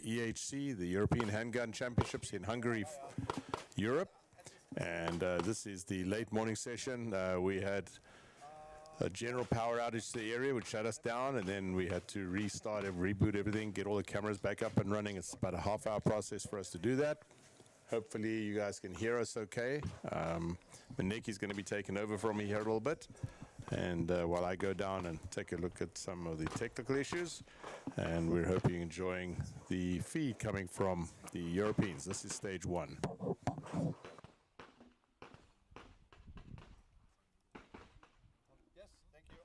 EHC, the European Handgun Championships in Hungary, Europe. And this is the late morning session. We had a general power outage to the area, which shut us down, and then we had to restart and reboot everything, get all the cameras back up and running. It's about a half-hour process for us to do that. Hopefully you guys can hear us okay. Niki's going to be taking over from me here a little bit. And while I go down and take a look at some of the technical issues, and we're hoping you're enjoying the feed coming from the Europeans. This is stage one. Yes, thank you.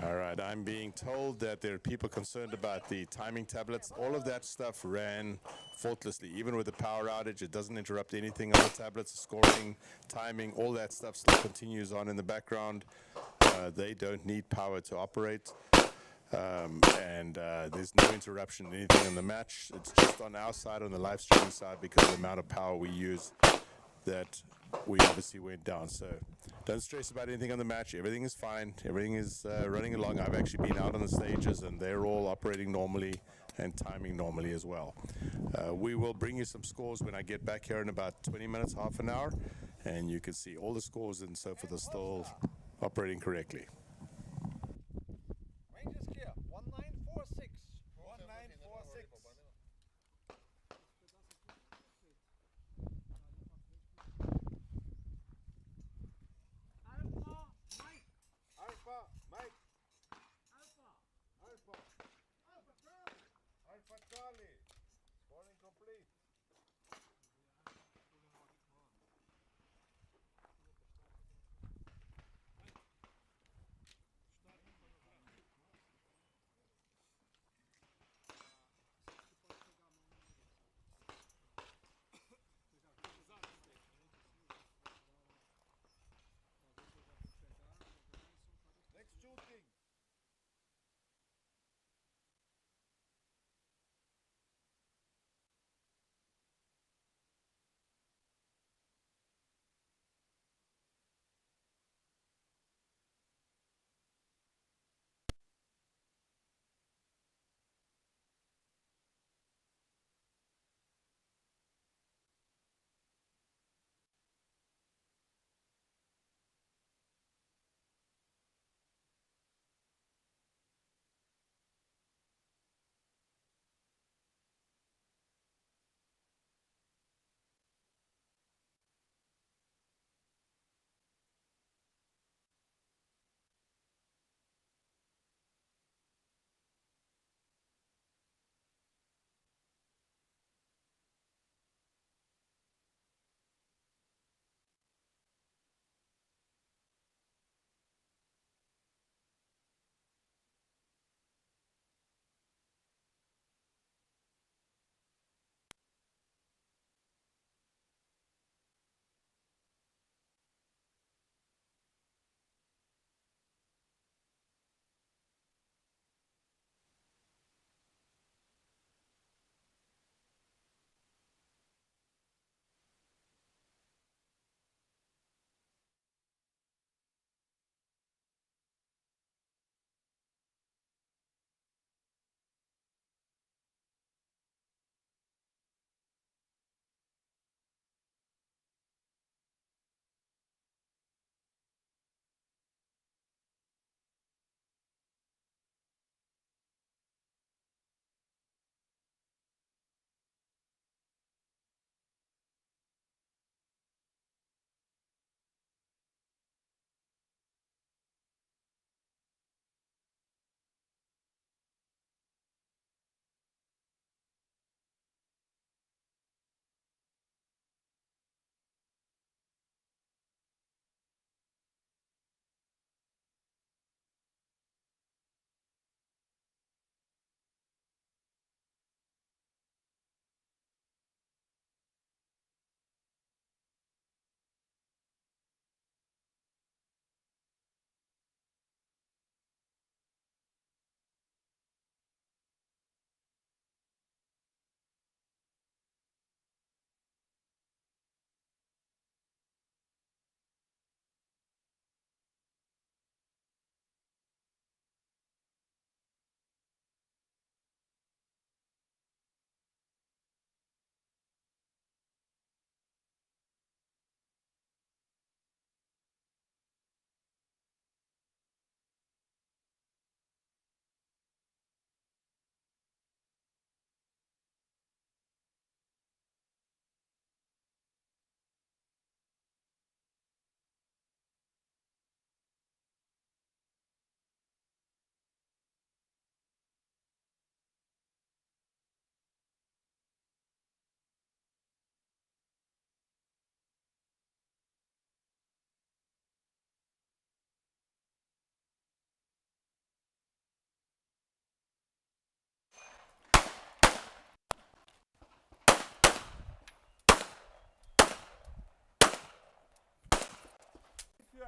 All right, I'm being told that there are people concerned about the timing tablets. All of that stuff ran faultlessly. Even with the power outage, it doesn't interrupt anything on the tablets, scoring, timing, all that stuff still continues on in the background. They don't need power to operate. There's no interruption in anything in the match. It's just on our side, on the live streaming side, because of the amount of power we use, that we obviously went down. So don't stress about anything on the match. Everything is fine. Everything is running along. I've actually been out on the stages and they're all operating normally and timing normally as well. We will bring you some scores when I get back here in about 20 minutes, half an hour, and you can see all the scores and so forth are still operating correctly. Range is clear. 1946. 1946. Alpha, Mike. Alpha. Alpha Charlie. Scoring complete.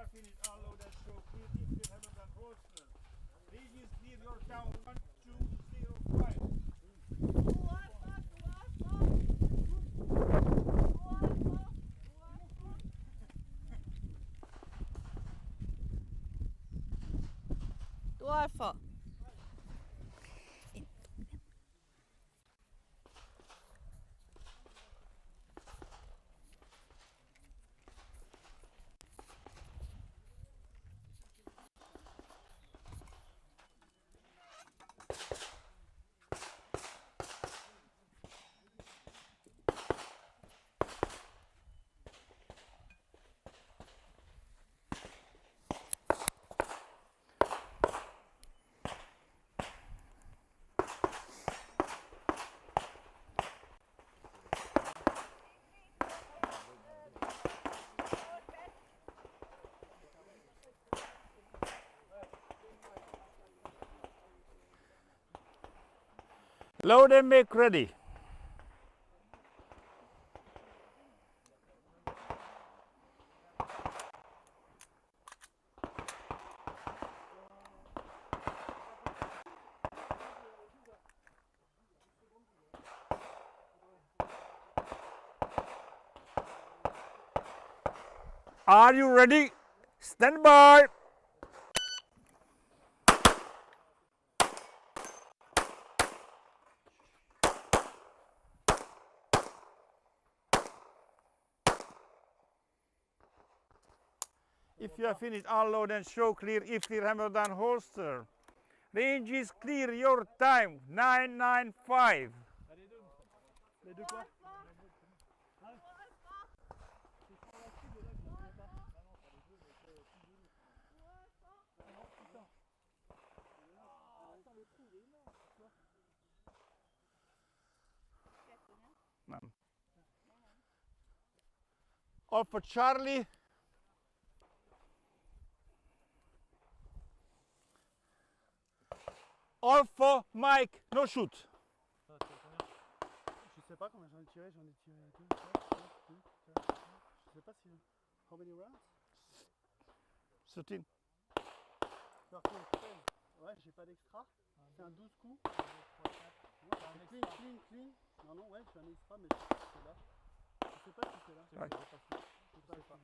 are finished, unload and show clear if you haven't done holster. Range is clear, your down 1205. Du Alpha. Load and make ready. Are you ready? Stand by. If you are finished, unload and show clear if clear, hammer down holster. Range is clear, your time 995. All for Charlie. All for Mike, no shoot. Je sais pas combien j'en ai tiré 2, 4, 5, 6, 7, 8, 9. Je sais pas si. How many rounds? 13. 13. Ouais, j'ai pas d'extra. C'est un 12 coups. Ouais, c'est clean. Non, ouais, je suis un extra, mais c'est là. Je sais pas si c'est là. Ouais. Je sais pas.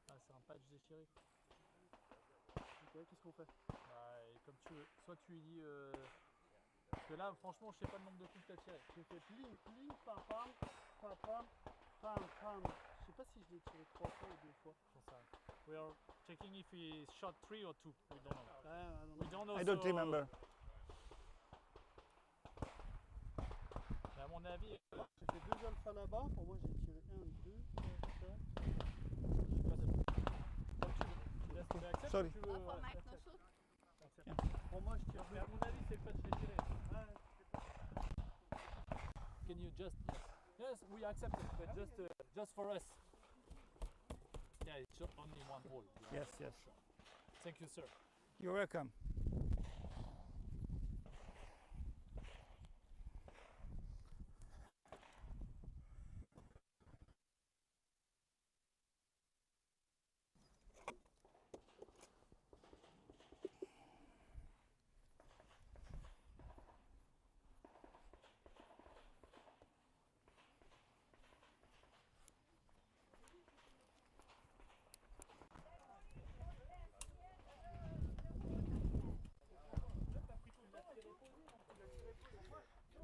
Ah, c'est un patch déchiré. Ok, qu'est-ce qu'on fait? Bah, comme tu veux. Soit tu lui dis. Parce que là, franchement, je sais pas le nombre de coups que tu as tiré. J'ai fait clean, pam. Je sais pas si je l'ai tiré 3 fois ou 2 fois. J'en sais rien. We are checking if he shot 3 or 2. We don't know. I We don't know. I don't remember. Mais à mon avis. J'ai fait 2 alphas là-bas. Pour moi, j'ai tiré 1, 2, 4, 5. Tu acceptes Sorry. ou tu veux. Alpha Mike, no shoot. Pour moi, je tire Mais à mon avis, c'est le patch déchiré. Can you just. Yes, we accept it, but just for us. Yeah, it's just only one hole. Yes. Thank you, sir. You're welcome.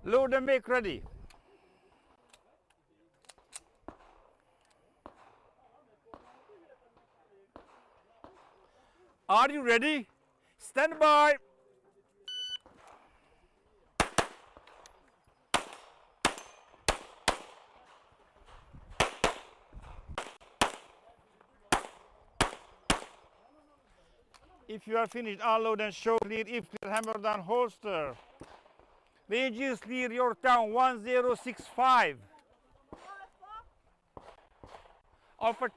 Load and make ready. Are you ready? Stand by. If you are finished, unload and show clear if clear, hammer down holster. Range is clear, your town 1065. Alpha.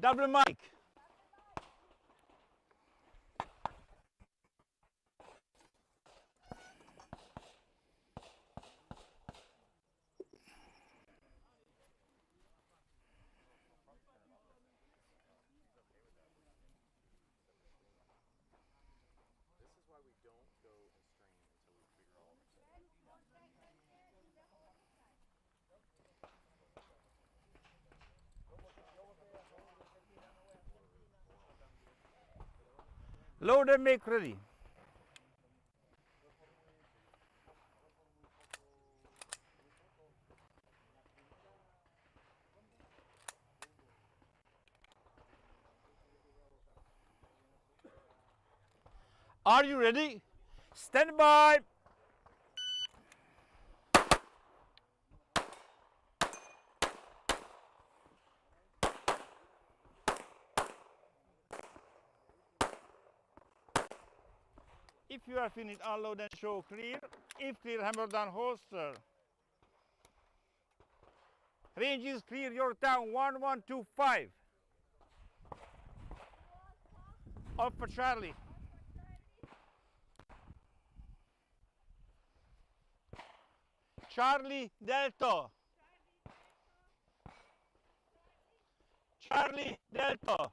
Double mic. Load and make ready. Are you ready? Stand by. If you are finished, unload and show clear. If clear, hammer down holster. Range is clear, your time 1125. Up for Charlie. Charlie Delta. Charlie Delta.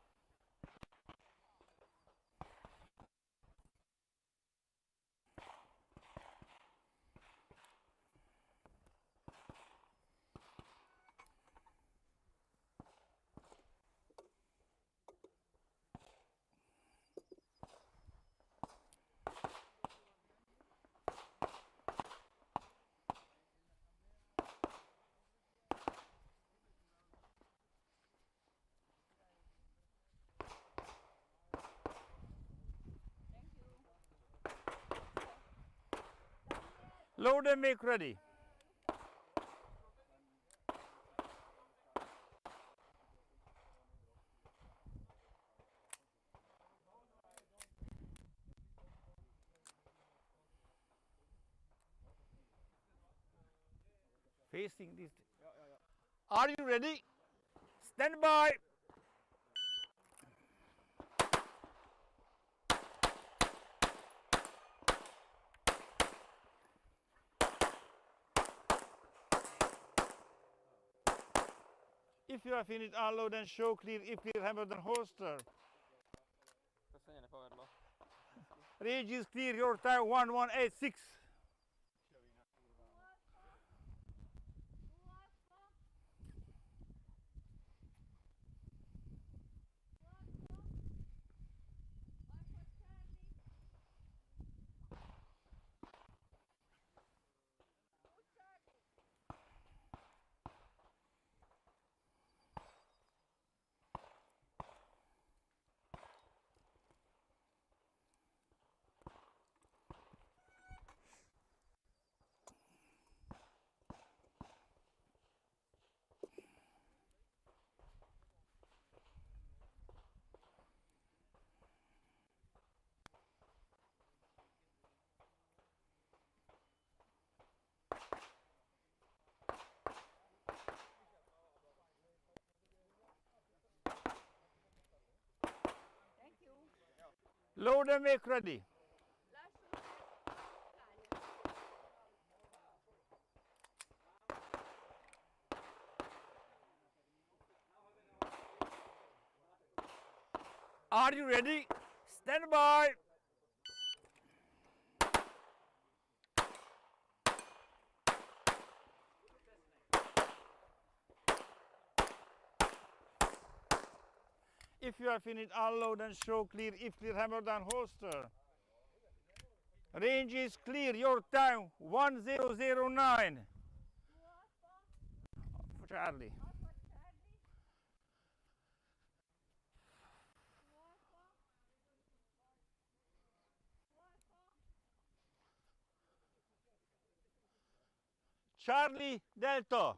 Load and make ready. Facing this. Are you ready? Stand by. If you are finished, unload and show clear. If clear, hammer down holster. Range is clear, your time 1186. Load and make ready. Are you ready? Stand by. If you are finished, unload and show clear. If clear, hammer down holster. Range is clear, your time 1009. For Charlie. Charlie Delta.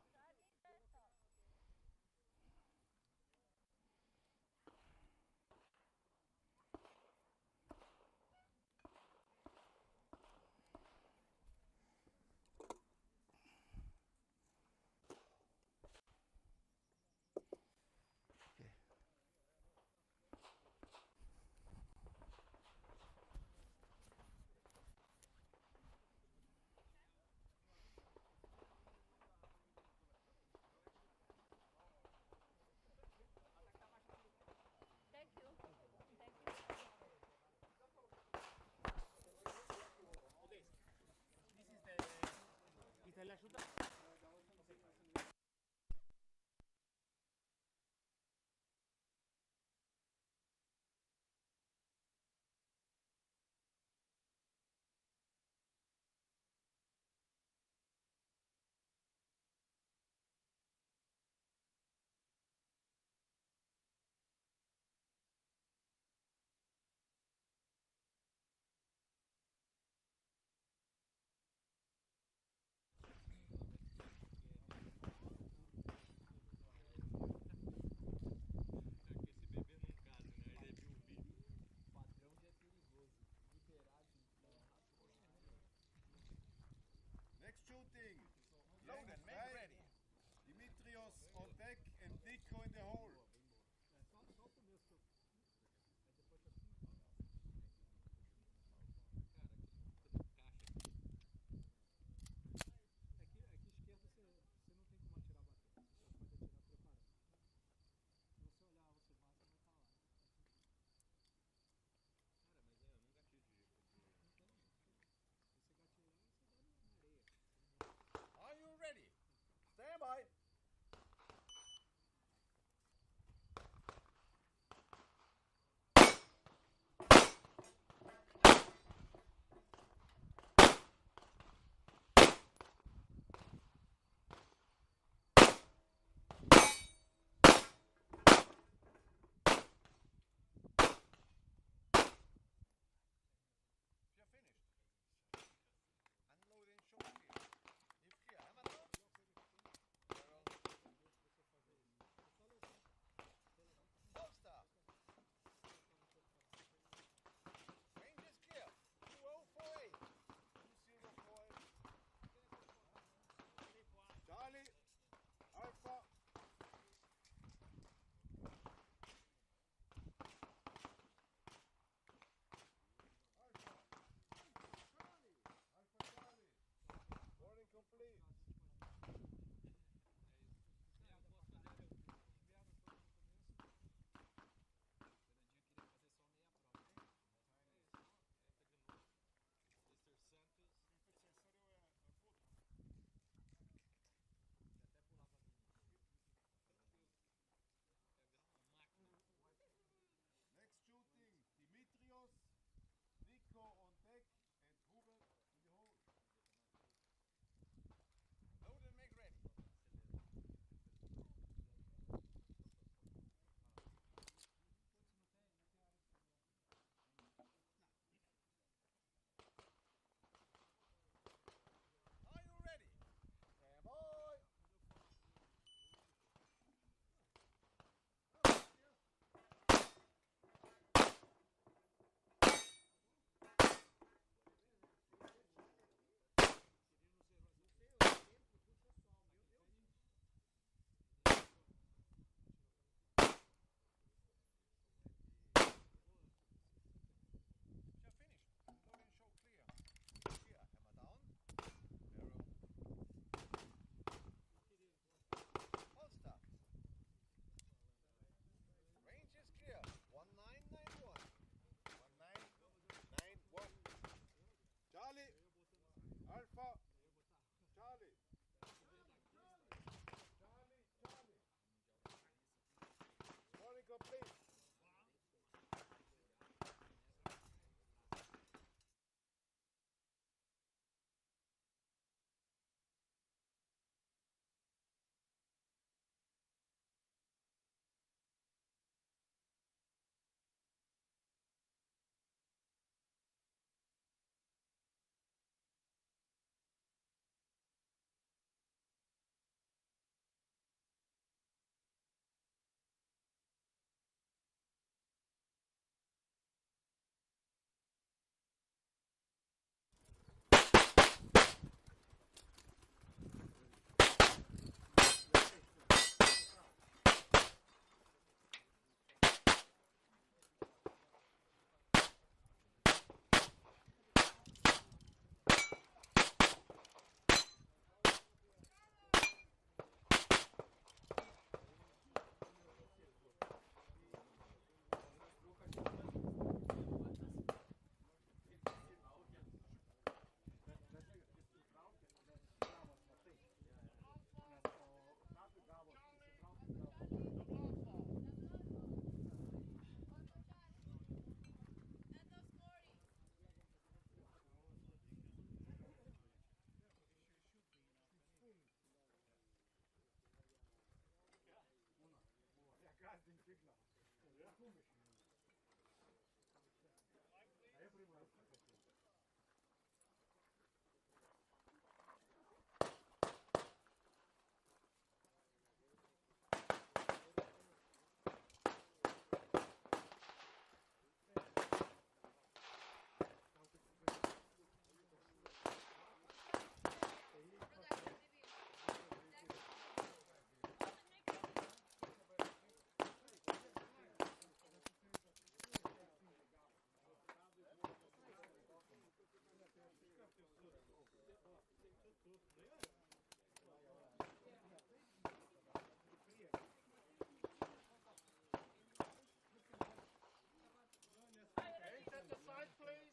At the side, please.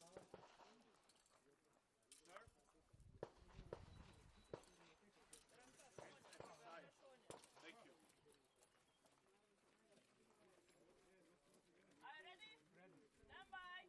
Thank you. Are you ready? Ready. Stand by.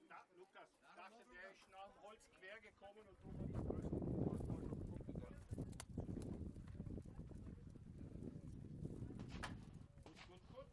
Da, Lukas, dachte, der ist nach dem Holz quer gekommen und du hast größten. Gut.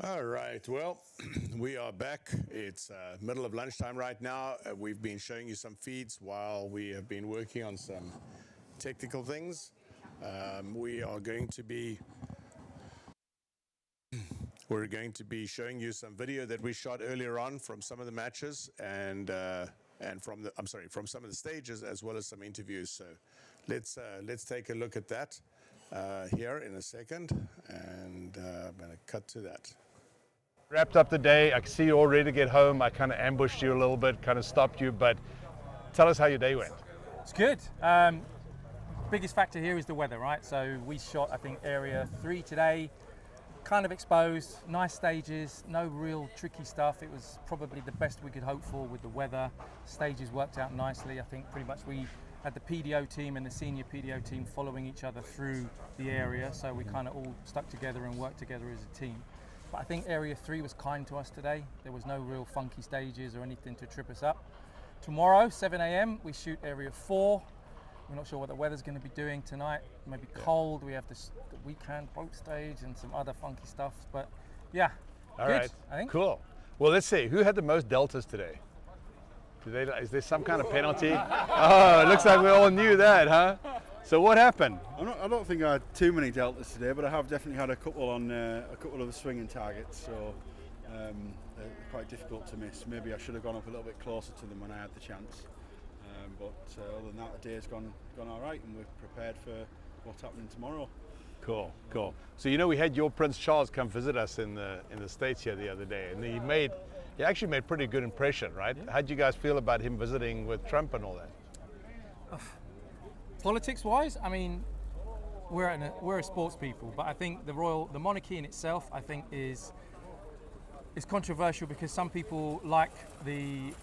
All right, well, we are back. It's middle of lunchtime right now. We've been showing you some feeds while we have been working on some technical things. We're going to be showing you some video that we shot earlier on from some of the matches and from some of the stages, as well as some interviews. So let's take a look at that here in a second, and I'm going to cut to that. Wrapped up the day. I can see you all ready to get home. I kind of ambushed you a little bit, kind of stopped you, but tell us how your day went. It's good. Biggest factor here is the weather, right? So we shot, I think, area 3 today, kind of exposed, nice stages, no real tricky stuff. It was probably the best we could hope for with the weather. Stages worked out nicely. I think pretty much we had the PDO team and the senior PDO team following each other through the area, so we kind of all stuck together and worked together as a team. But I think area 3 was kind to us today. There was no real funky stages or anything to trip us up. Tomorrow, 7 a.m, we shoot area 4. We're not sure what the weather's going to be doing tonight. Maybe cold. We have the weekend boat stage and some other funky stuff. But yeah, All good, right, I think. cool. Well, let's see. Who had the most deltas today? Is there some kind of penalty? Oh, it looks like we all knew that, huh? So what happened? I don't think I had too many deltas today, but I have definitely had a couple on a couple of the swinging targets, so they're quite difficult to miss. Maybe I should have gone up a little bit closer to them when I had the chance. But other than that, the day's gone all right, and we're prepared for what's happening tomorrow. Cool, cool. So you know we had your Prince Charles come visit us in the States here the other day, and he actually made pretty good impression, right? Yeah. How'd you guys feel about him visiting with Trump and all that? Politics-wise, I mean, we're a sports people, but I think the monarchy in itself, I think is controversial because some people like the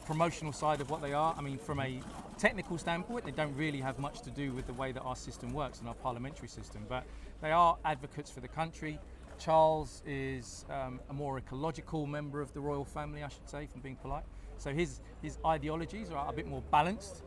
promotional side of what they are. I mean, from a technical standpoint, they don't really have much to do with the way that our system works and our parliamentary system, but they are advocates for the country. Charles is a more ecological member of the royal family, I should say, from being polite. So his ideologies are a bit more balanced.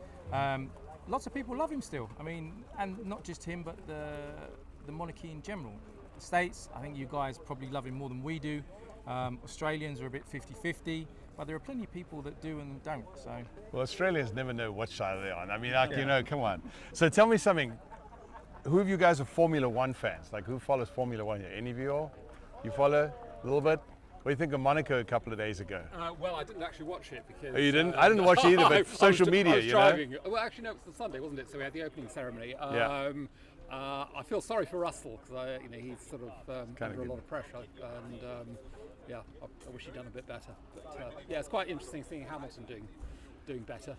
Lots of people love him still. I mean, and not just him, but the monarchy in general. The States, I think you guys probably love him more than we do. Australians are a bit 50-50, but there are plenty of people that do and don't. So, Well, Australians never know which side they're on. I mean, like, you know, come on. So tell me something. Who of you guys are Formula One fans? Like, who follows Formula One here? Any of you all? You follow a little bit? What do you think of Monaco a couple of days ago? Well, I didn't actually watch it because... Oh, you didn't? I didn't watch it either, but social media, I was you driving. know? Well, actually, no, it was the Sunday, wasn't it? So we had the opening ceremony. Yeah. I feel sorry for Russell because he's sort of Kinda under good. a lot of pressure, and yeah, I wish he'd done a bit better. But yeah, it's quite interesting seeing Hamilton doing better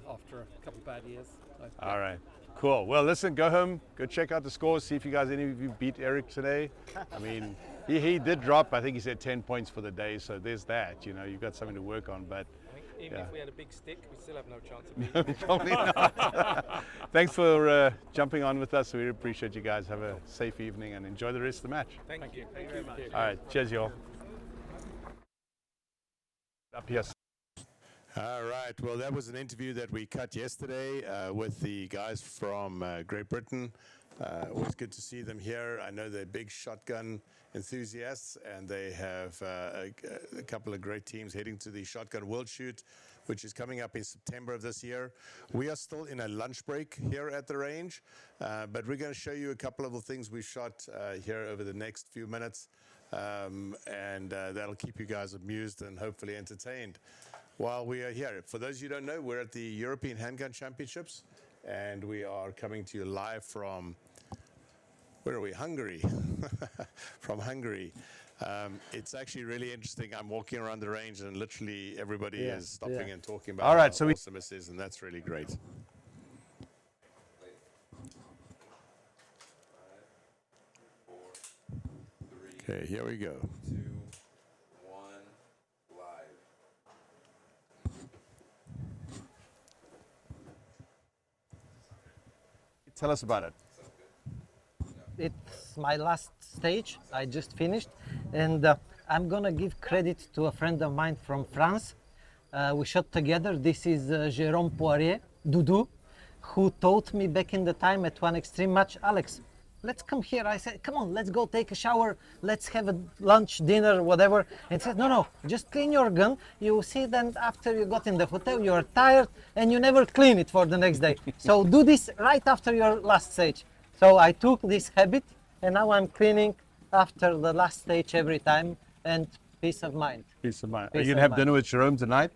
after a couple of bad years. So, yeah. All right, cool. Well, listen, go home, go check out the scores, see if you guys, any of you beat Eric today. I mean, he did drop, I think he said 10 points for the day, so there's that, you know, you've got something to work on, but Even if we had a big stick, we still have no chance of beating. probably not. Thanks for jumping on with us. We really appreciate you guys. Have a safe evening and enjoy the rest of the match. Thank you. Thank you very much. All right, cheers, y'all. Up here. All right. Well, that was an interview that we cut yesterday with the guys from Great Britain. Always good to see them here. I know they're big shotgun enthusiasts, and they have a couple of great teams heading to the Shotgun World Shoot, which is coming up in September of this year. We are still in a lunch break here at the range, but we're going to show you a couple of the things we shot here over the next few minutes, and that'll keep you guys amused and hopefully entertained while we are here. For those of you who don't know, we're at the European Handgun Championships, and we are coming to you live from, where are we? Hungary. From Hungary. It's actually really interesting. I'm walking around the range, and literally everybody is stopping and talking about All right, how so we- awesome this is, and that's really great. Okay, here we go. 2, 1, live. Tell us about it. It's my last stage. I just finished, and I'm gonna give credit to a friend of mine from France. We shot together. This is Jérôme Poirier, Doudou, who taught me back in the time at one extreme match. Alex, let's come here. I said, come on, let's go take a shower. Let's have a lunch, dinner, whatever. And said, no, just clean your gun. You see then after you got in the hotel, you are tired and you never clean it for the next day. So do this right after your last stage. So I took this habit and now I'm cleaning after the last stage every time, and peace of mind. Peace of mind. Are Peace you of gonna have mind. dinner with Jerome tonight?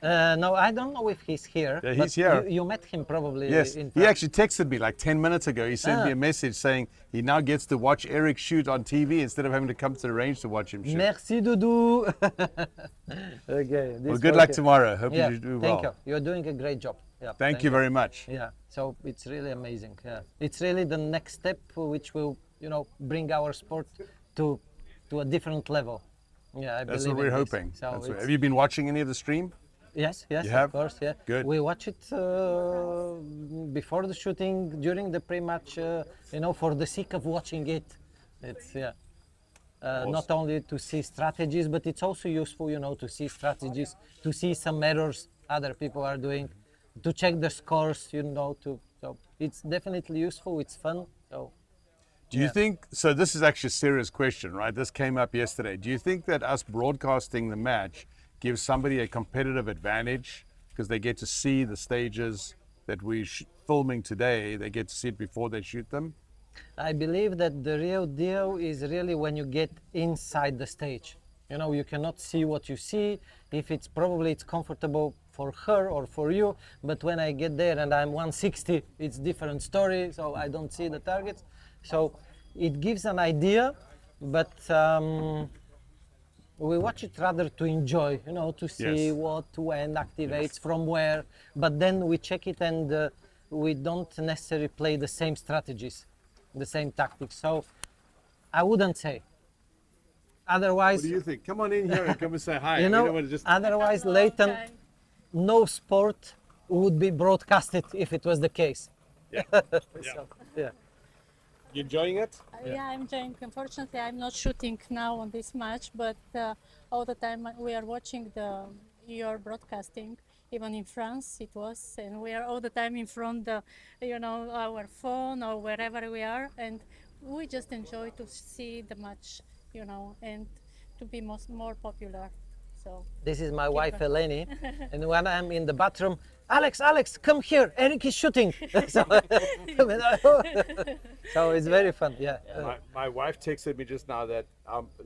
No, I don't know if he's here. Yeah, but he's here. You met him probably. Yes, in he France. actually texted me like 10 minutes ago. He sent me a message saying he now gets to watch Eric shoot on TV instead of having to come to the range to watch him shoot. Merci, Doudou. Okay. Well, good luck tomorrow. Hope you do well. Thank you. You're doing a great job. Yeah. Thank you very much. Yeah. So it's really amazing. Yeah. It's really the next step which will, bring our sport to a different level. Yeah, I That's believe what we're in this. hoping. So That's what- it's- have you been watching any of the stream? Yes, You have? of course, yeah. Good. We watch it before the shooting, during the pre-match, for the sake of watching it. It's, not only to see strategies, but it's also useful, to see strategies, to see some errors other people are doing, to check the scores, so it's definitely useful, it's fun, so. Do you think, so this is actually a serious question, right? This came up yesterday. Do you think that us broadcasting the match gives somebody a competitive advantage because they get to see the stages that we're filming today, they get to see it before they shoot them? I believe that the real deal is really when you get inside the stage. You cannot see what you see. If it's comfortable for her or for you, but when I get there and I'm 160, it's different story, so I don't see the targets. So it gives an idea, but we watch it rather to enjoy, to see what, when activates, from where, but then we check it and we don't necessarily play the same strategies, the same tactics. So I wouldn't say. Otherwise, What do you think? Come on in here and come and say hi. Otherwise, Leighton, no sport would be broadcasted if it was the case. Yeah. So, yeah. You enjoying it? Yeah, I'm enjoying. Unfortunately, I'm not shooting now on this match, but all the time we are watching your broadcasting. Even in France, it was, and we are all the time in front of, our phone or wherever we are, and we just enjoy to see the match, and to be more popular. So this is my wife Eleni, and when I'm in the bathroom, Alex, come here, Eric is shooting. So it's very fun, yeah. My wife texted me just now that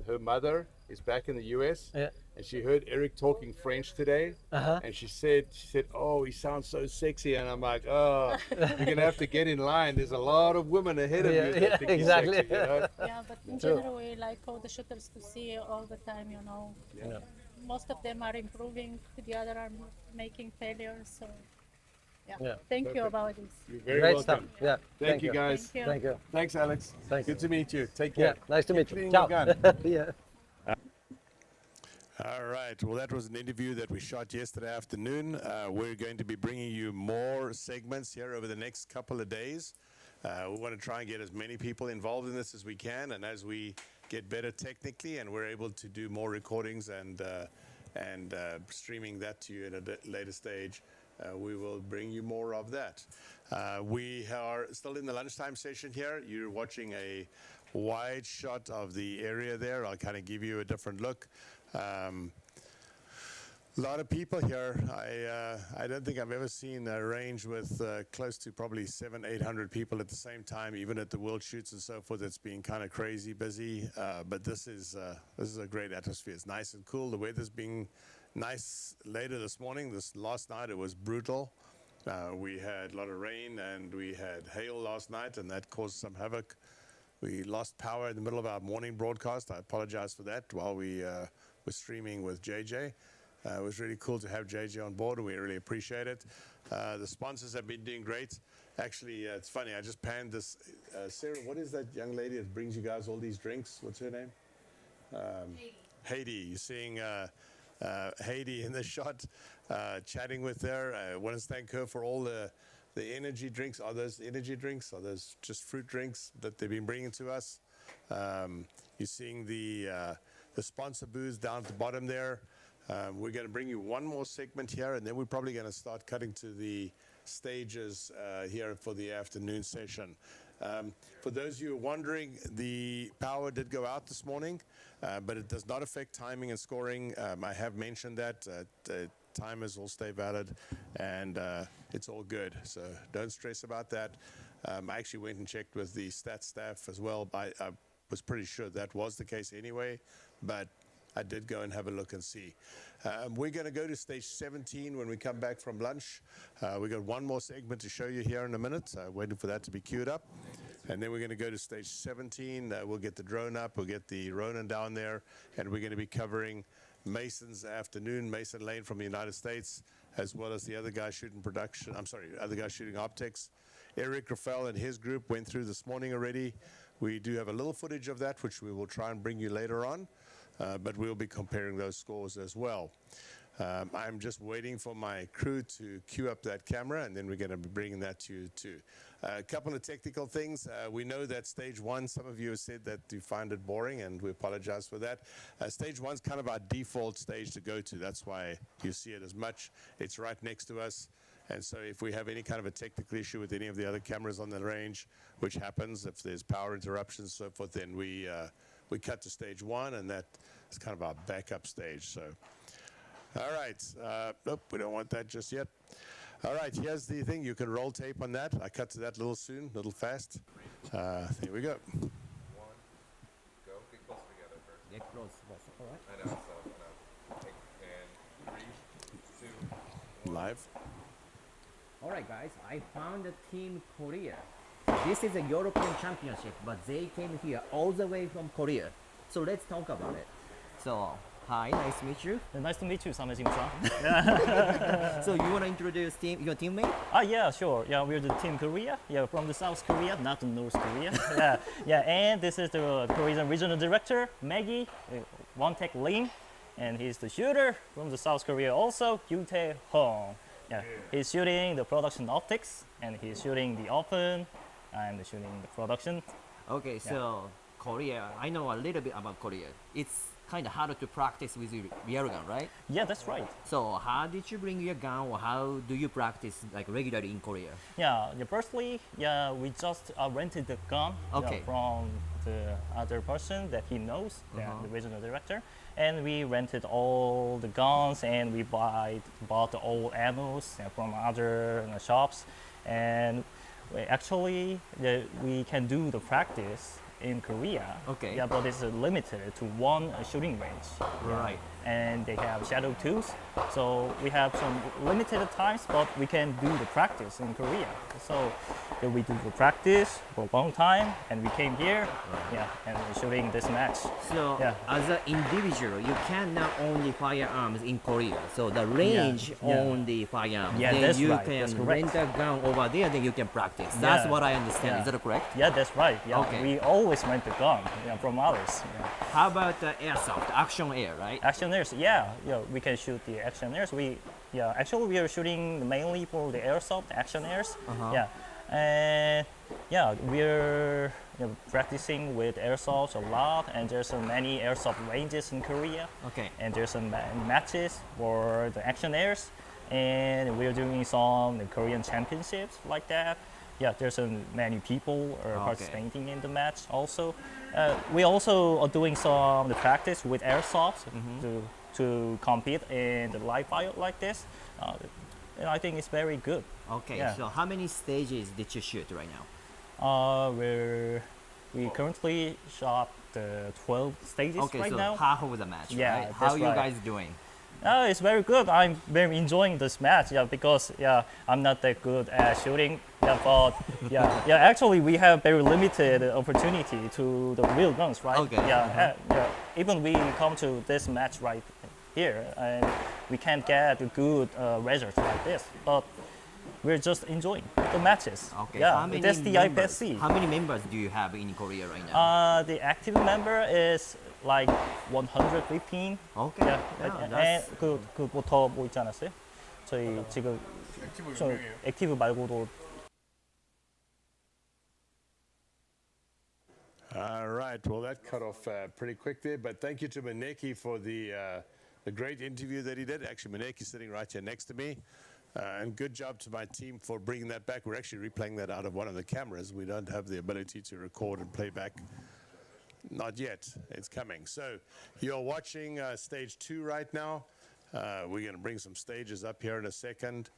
her mother is back in the US, and she heard Eric talking French today, and she said, oh, he sounds so sexy, and I'm like, oh, you're gonna have to get in line. There's a lot of women ahead of you that think exactly. he's sexy, Yeah, but in general, we like all the shooters to see all the time, Yeah. Most of them are improving, the other are making failures, so Yeah. Thank you about this. You're very Great welcome. stuff. Yeah. Thank you guys. Thank you. Thank you. Thanks, Alex. Thanks. Good to meet you. Take Yeah. care. Nice to meet you. Cleaning Ciao. your gun. Yeah. All right. Well, that was an interview that we shot yesterday afternoon. We're going to be bringing you more segments here over the next couple of days. We want to try and get as many people involved in this as we can, and as we get better technically and we're able to do more recordings and streaming that to you at a later stage, we will bring you more of that. We are still in the lunchtime session here. You're watching a wide shot of the area there. I'll kind of give you a different look. A lot of people here. I don't think I've ever seen a range with close to probably 700-800 people at the same time, even at the world shoots and so forth. It's been kind of crazy busy, but this is a great atmosphere. It's nice and cool. The weather's been nice later this morning. This last night it was brutal. We had a lot of rain and we had hail last night, and that caused some havoc. We lost power in the middle of our morning broadcast. I apologize for that while we were streaming with JJ. It was really cool to have JJ on board, and we really appreciate it. The sponsors have been doing great. Actually, it's funny, I just panned this. Sarah, what is that young lady that brings you guys all these drinks? What's her name? Haiti. You're seeing Haiti in the shot, chatting with her. I want to thank her for all the energy drinks. Are those energy drinks? Are those just fruit drinks that they've been bringing to us? You're seeing the sponsor booths down at the bottom there. We're going to bring you one more segment here, and then we're probably going to start cutting to the stages here for the afternoon session. For those of you who are wondering, the power did go out this morning, but it does not affect timing and scoring. I have mentioned that. Timers will stay valid, and it's all good. So don't stress about that. I actually went and checked with the stats staff as well. I was pretty sure that was the case anyway, but I did go and have a look and see. We're going to go to stage 17 when we come back from lunch. We've got one more segment to show you here in a minute, waiting for that to be queued up. And then we're going to go to stage 17. We'll get the drone up, we'll get the Ronin down there, and we're going to be covering Mason's afternoon, Mason Lane from the United States, as well as the other guy shooting other guy shooting optics. Eric Rafael and his group went through this morning already. We do have a little footage of that, which we will try and bring you later on, but we'll be comparing those scores as well. I'm just waiting for my crew to queue up that camera, and then we're going to be bringing that to you too. A couple of technical things. We know that stage one, some of you have said that you find it boring, and we apologize for that. Stage one's kind of our default stage to go to. That's why you see it as much. It's right next to us. And so if we have any kind of a technical issue with any of the other cameras on the range, which happens if there's power interruptions, so forth, then we cut to stage one, and that is kind of our backup stage. So, all right. Nope, we don't want that just yet. All right, here's the thing. You can roll tape on that. I cut to that a little soon, a little fast. Here we go. One, go. Get close together first. Get close, all right. I know, so, and 3, 2, 1. Live. All right, guys, I found the team Korea. This is a European Championship, but they came here all the way from Korea. So let's talk about it. So, hi, nice to meet you. Nice to meet you, Samejim-san. So you want to introduce your teammate? Yeah, sure. Yeah, we're the team Korea. Yeah, from the South Korea, not the North Korea. Yeah, and this is the Korean regional director, Maggie, Won-Taek Lim, and he's the shooter from the South Korea also, Yoo-Tae Hong. Yeah, he's shooting the production optics, and he's shooting the open. I'm shooting the production. Okay, so Korea, I know a little bit about Korea. It's kind of harder to practice with your real gun, right? Yeah, that's right. So how did you bring your gun, or how do you practice like regularly in Korea? Yeah, firstly, we just rented the gun from the other person that he knows, the regional director. And we rented all the guns, and we bought the old ammos from other shops. And we can do the practice in Korea. Okay. Yeah, but it's limited to one shooting range. Right. And they have shadow tools. So we have some limited times, but we can do the practice in Korea. So we do the practice for a long time, and we came here, and we're shooting this match. So as an individual, you cannot own the firearms in Korea. So the range own the firearms. Yeah, then that's you right. can That's correct. rent a gun over there, then you can practice. That's what I understand. Is that correct? Yeah, that's right. Yeah, okay. We always rent the gun from others. How about the airsoft, action air, right? Action airs, we can shoot the action airs. Actually we are shooting mainly for the airsoft action airs. And we're practicing with airsoft a lot, and there's many airsoft ranges in Korea. Okay. And there's some matches for the action airs, and we're doing some Korean championships like that. Yeah, there's many people participating in the match also. We also are doing some practice with airsoft to compete in the live fire like this. And I think it's very good. Okay, so how many stages did you shoot right now? We currently shot the 12 stages right now. Half of the match, right? How are you guys doing? It's very good. I'm very enjoying this match, because I'm not that good at shooting. But actually we have very limited opportunity to the real guns, right? Okay. Even we come to this match right here, and we can't get good results like this. But we're just enjoying the matches. Okay. Yeah, that's the IPSC. How many members do you have in Korea right now? The active member is like 115. Okay. and 그뭐 뭐 있지 않았어요? 저희 지금 액티브 말고도. All right. Well, that cut off pretty quick there, but thank you to Maneki for the great interview that he did. Actually, Maneki's sitting right here next to me. And good job to my team for bringing that back. We're actually replaying that out of one of the cameras. We don't have the ability to record and play back. Not yet. It's coming. So you're watching stage 2 right now. We're going to bring some stages up here in a second.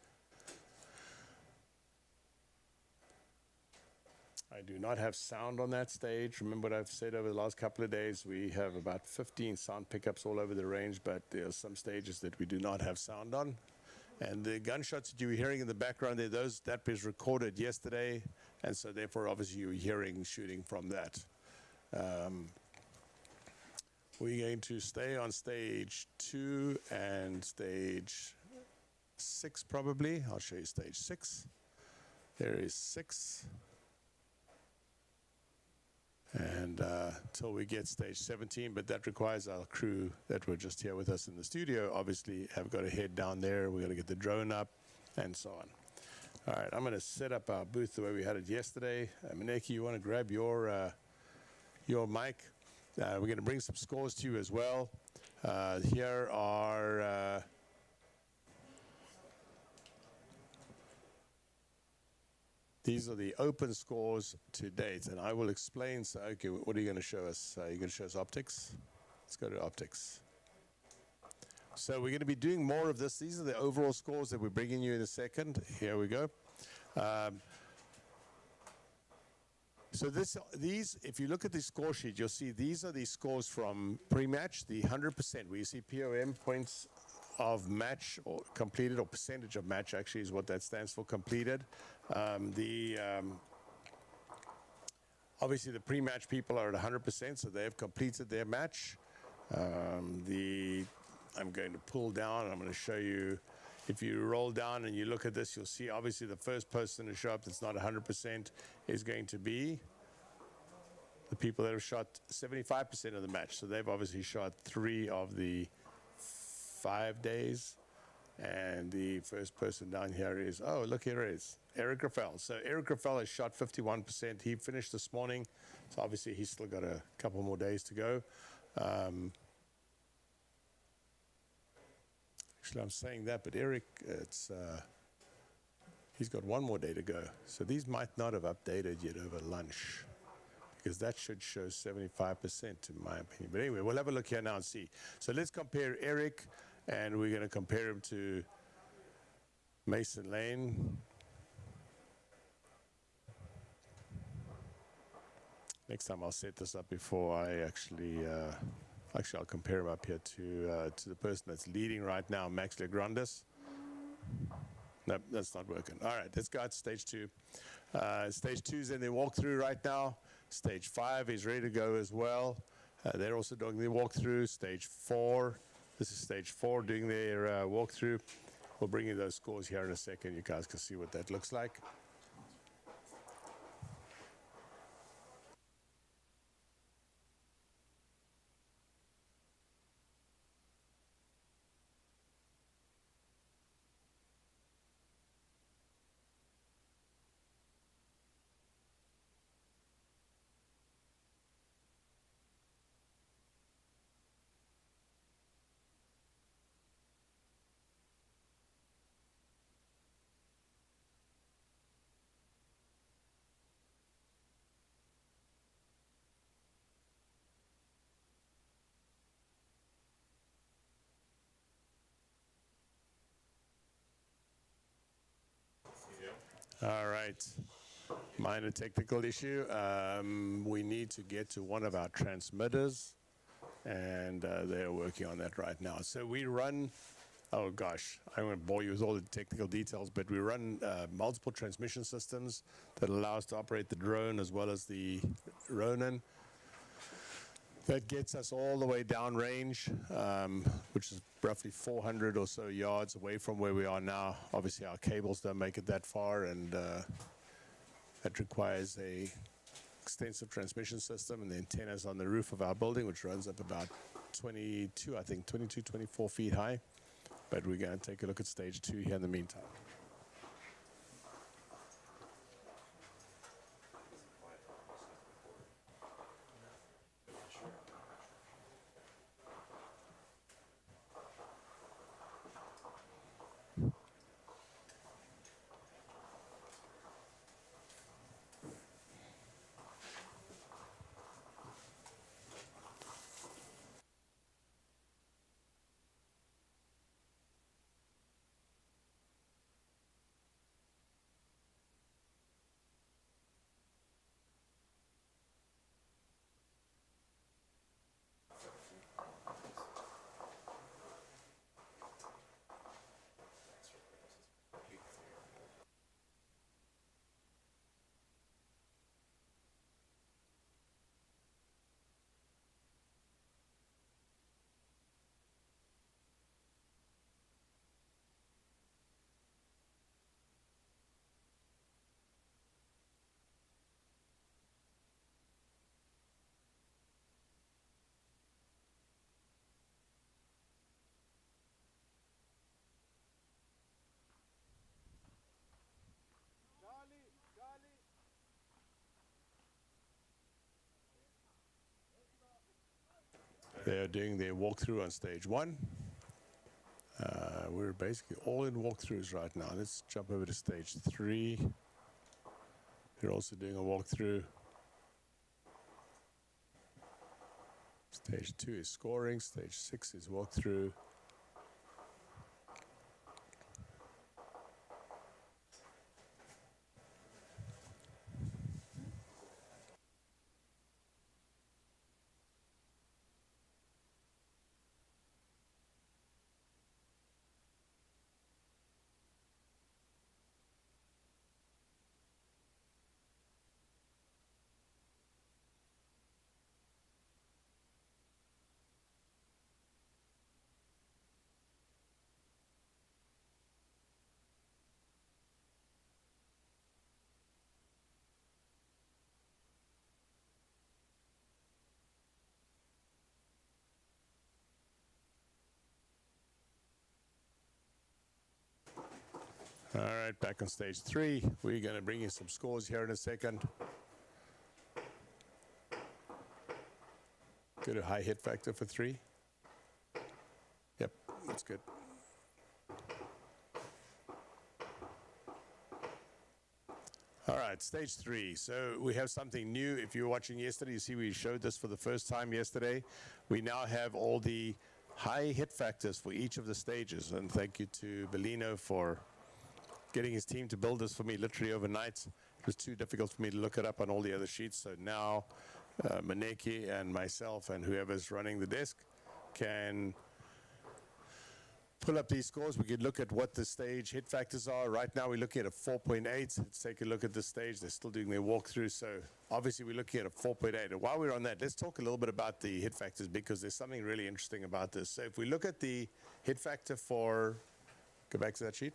I do not have sound on that stage. Remember what I've said over the last couple of days. We have about 15 sound pickups all over the range, but there are some stages that we do not have sound on. And the gunshots that you were hearing in the background there, that was recorded yesterday, and so therefore obviously you're hearing shooting from that. We're going to stay on stage 2 and stage 6 probably. I'll show you stage 6. There is 6. And till we get stage 17, but that requires our crew that were just here with us in the studio obviously have got to head down there. We've got to get the drone up and so on. All right, I'm going to set up our booth the way we had it yesterday. Maneki, you want to grab your mic? We're going to bring some scores to you as well. Here are these are the open scores to date, and I will explain. So, okay, what are you going to show us? You're going to show us optics? Let's go to optics. So we're going to be doing more of this. These are the overall scores that we're bringing you in a second. Here we go. So these, if you look at the score sheet, you'll see these are the scores from pre-match, the 100%, where you see POM, points of match or completed, or percentage of match actually is what that stands for, completed. Obviously the pre-match people are at 100%, so they have completed their match. I'm going to pull down, and I'm going to show you. If you roll down and you look at this, you'll see obviously the first person to show up that's not 100% is going to be the people that have shot 75% of the match. So they've obviously shot 3 of the 5 days. And the first person down here is, oh, look, here it is, Eric Raffel. So Eric Raffel has shot 51%. He finished this morning, so obviously he's still got a couple more days to go. Actually, I'm saying that, but Eric, he's got 1 more day to go. So these might not have updated yet over lunch, because that should show 75% in my opinion. But anyway, we'll have a look here now and see. So let's compare Eric, and we're going to compare him to Mason Lane. Next time I'll set this up before I actually I'll compare him up here to the person that's leading right now, Max Legrandis. No, that's not working. All right, let's go to stage 2. Stage 2 is in their walkthrough right now. Stage 5 is ready to go as well. They're also doing their walkthrough. Stage 4, this is stage 4 doing their walkthrough. We'll bring you those scores here in a second. You guys can see what that looks like. All right, minor technical issue. We need to get to one of our transmitters, and they're working on that right now. So we run, oh gosh, I won't bore you with all the technical details, but we run multiple transmission systems that allow us to operate the drone as well as the Ronin. That gets us all the way downrange, which is roughly 400 or so yards away from where we are now. Obviously, our cables don't make it that far, and that requires a extensive transmission system, and the antennas on the roof of our building, which runs up about 22, I think, 22, 24 feet high. But we're going to take a look at stage 2 here in the meantime. They are doing their walkthrough on stage 1. We're basically all in walkthroughs right now. Let's jump over to stage 3. They're also doing a walkthrough. Stage 2 is scoring. Stage 6 is walkthrough. All right, back on stage 3. We're going to bring you some scores here in a second. Good, a high hit factor for 3. Yep, that's good. All right, stage 3. So we have something new. If you were watching yesterday, you see we showed this for the first time yesterday. We now have all the high hit factors for each of the stages. And thank you to Bellino for getting his team to build this for me literally overnight. It was too difficult for me to look it up on all the other sheets. So now Maneki and myself and whoever's running the desk can pull up these scores. We could look at what the stage hit factors are. Right now we're looking at a 4.8. Let's take a look at the stage. They're still doing their walkthrough. So obviously we're looking at a 4.8. And while we're on that, let's talk a little bit about the hit factors because there's something really interesting about this. So if we look at the hit factor for, go back to that sheet.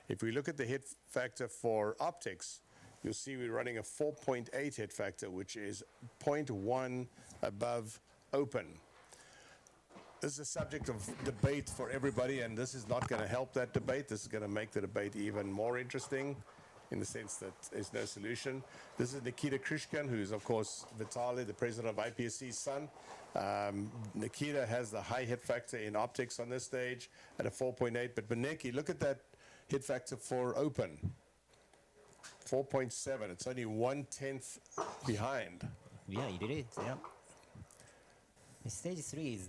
If we look at the hit factor for optics, you'll see we're running a 4.8 hit factor, which is 0.1 above open. This is a subject of debate for everybody, and this is not going to help that debate. This is going to make the debate even more interesting in the sense that there's no solution. This is Nikita Krishkin, who's, of course, Vitaly, the president of IPSC's son. Nikita has the high hit factor in optics on this stage at a 4.8, but Beneki, look at that hit factor for open, 4.7. It's only 1/10 behind. Yeah, you did it. Yeah. Stage 3 is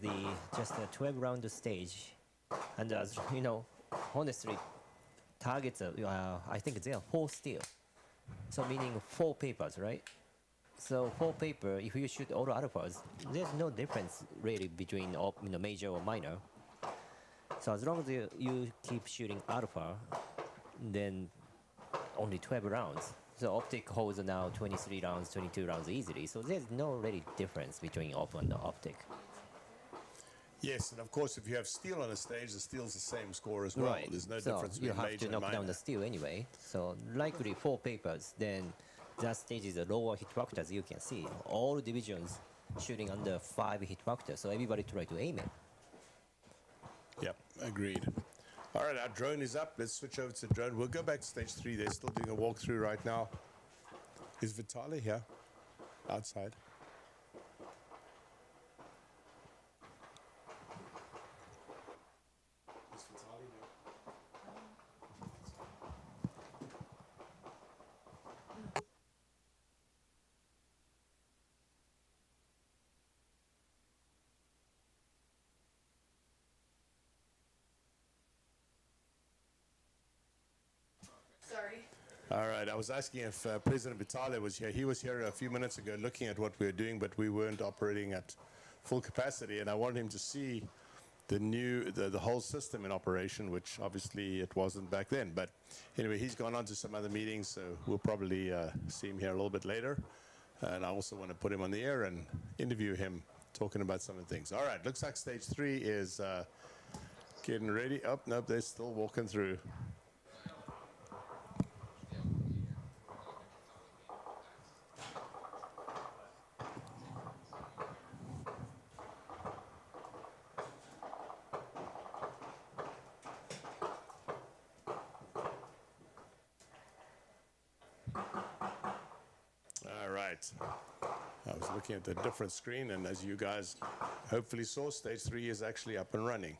just a 12-round stage, and as you know, honestly, targets I think they are 4 still, so meaning 4 papers, right? So 4 paper, if you shoot all alphas, there's no difference really between major or minor. So as long as you keep shooting alpha, then only 12 rounds. So optic holds now 23 rounds, 22 rounds easily. So there's no really difference between op and optic. Yes, and of course, if you have steel on a stage, the steel's the same score as well. Right. There's no so difference you between have major to and knock down minor. the steel anyway. So likely 4 papers, then that stage is a lower hit factor, as you can see. All divisions shooting under 5 hit factor. So everybody try to aim it. Yep, agreed. All right, our drone is up. Let's switch over to drone. We'll go back to stage 3. They're still doing a walkthrough right now. Is Vitaly here? Outside. Is Vitaly there? Sorry. All right, I was asking if President Vitaly was here. He was here a few minutes ago looking at what we were doing, but we weren't operating at full capacity, and I wanted him to see the whole system in operation, which obviously it wasn't back then. But anyway, he's gone on to some other meetings, so we'll probably see him here a little bit later. And I also want to put him on the air and interview him, talking about some of the things. All right, looks like stage 3 is getting ready. Oh, nope, they're still walking through. All right. I was looking at the different screen, and as you guys hopefully saw, stage 3 is actually up and running.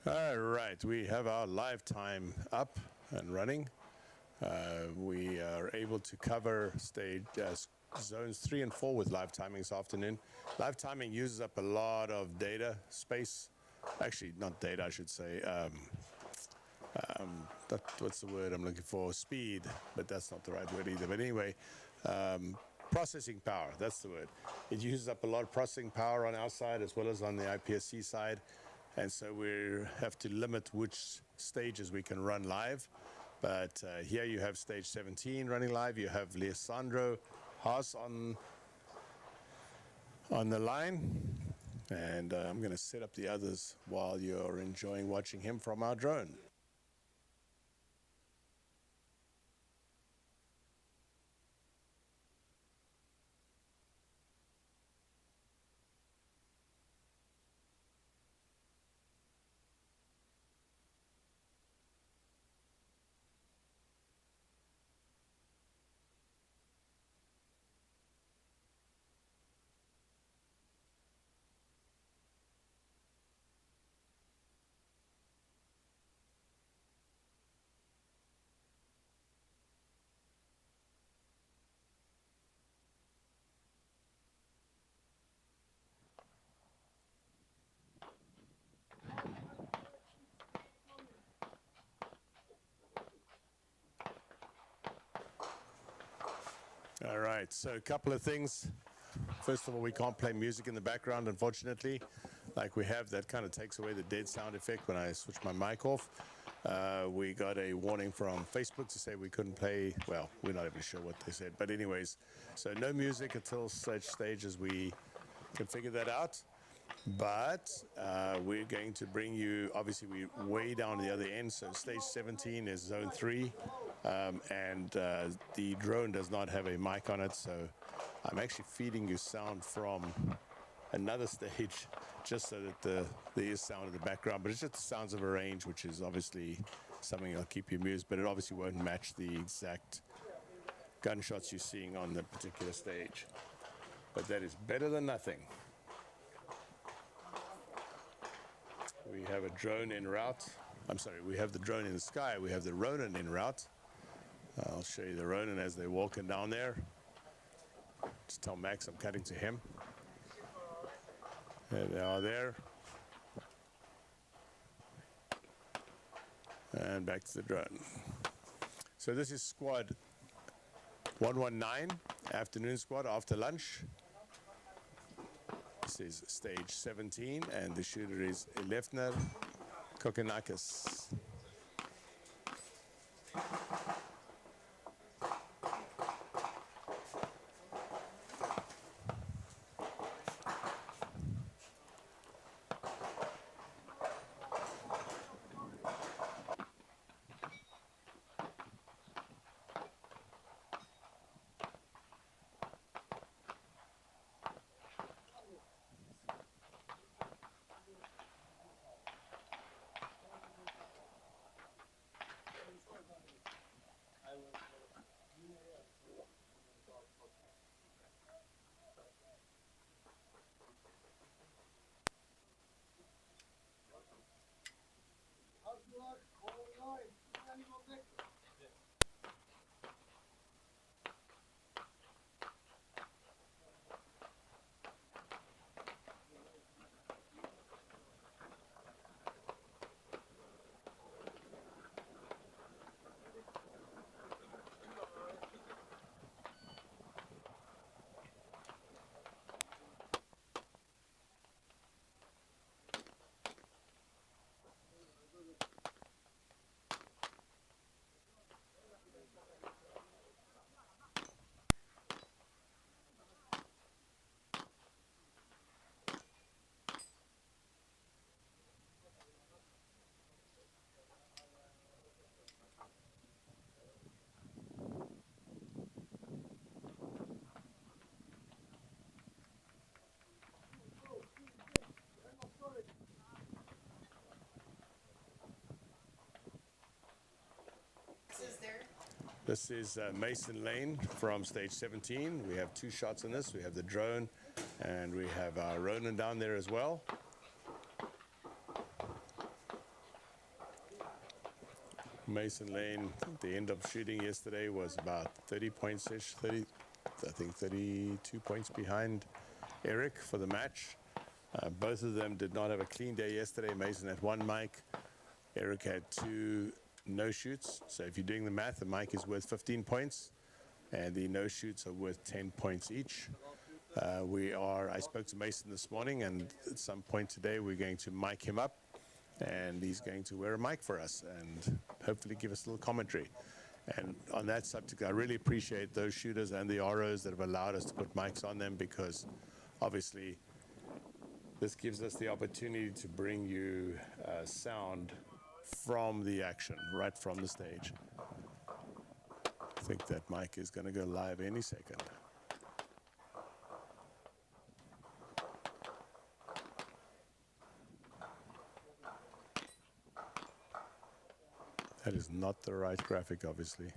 All right, we have our live time up and running. We are able to cover stage zones 3 and 4 with live timing this afternoon. Live timing uses up a lot of data space. Actually, not data, I should say. What's the word I'm looking for? Speed, but that's not the right word either. But anyway, processing power, that's the word. It uses up a lot of processing power on our side as well as on the IPSC side. And so we have to limit which stages we can run live. But here you have stage 17 running live. You have Leandro Haas on the line. And I'm going to set up the others while you're enjoying watching him from our drone. All right, so a couple of things. First of all, we can't play music in the background, unfortunately. Like we have, that kind of takes away the dead sound effect when I switch my mic off. We got a warning from Facebook to say we couldn't play. Well, we're not even sure what they said. But anyways, so no music until such stage as we can figure that out. But we're going to bring you, obviously we're way down the other end, so stage 17 is zone 3, and the drone does not have a mic on it, so I'm actually feeding you sound from another stage just so that there is sound in the background, but it's just the sounds of a range, which is obviously something that'll keep you amused, but it obviously won't match the exact gunshots you're seeing on the particular stage. But that is better than nothing. We have a drone en route. I'm sorry, we have the drone in the sky. We have the Ronin en route. I'll show you the Ronin as they're walking down there. Just tell Max I'm cutting to him. There they are there. And back to the drone. So this is squad 119, afternoon squad after lunch. This is stage 17, and the shooter is Elefner Kokonakis. This is Mason Lane from stage 17. We have two shots in this. We have the drone and we have Ronin down there as well. Mason Lane, the end of shooting yesterday was about 30 points-ish, I think 32 points behind Eric for the match. Both of them did not have a clean day yesterday. Mason had one mic. Eric had two no-shoots. So if you're doing the math, the mic is worth 15 points and the no-shoots are worth 10 points each. I spoke to Mason this morning, and at some point today we're going to mic him up, and he's going to wear a mic for us and hopefully give us a little commentary. And on that subject, I really appreciate those shooters and the ROs that have allowed us to put mics on them, because obviously this gives us the opportunity to bring you sound from the action, right from the stage. I think that mic is going to go live any second. That is not the right graphic, obviously.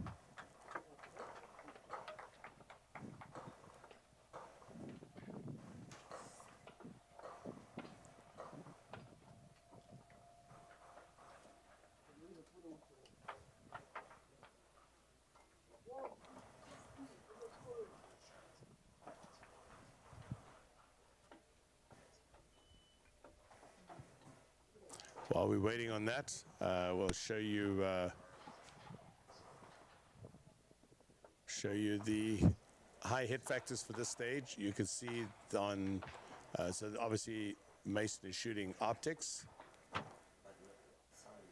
While we're waiting on that, we'll show you the high hit factors for this stage. You can see on, so obviously Mason is shooting optics.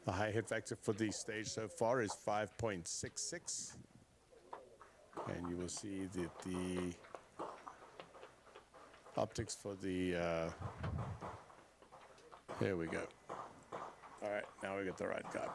The high hit factor for the stage so far is 5.66. And you will see that the optics for the, here we go. All right, now we got the right guy.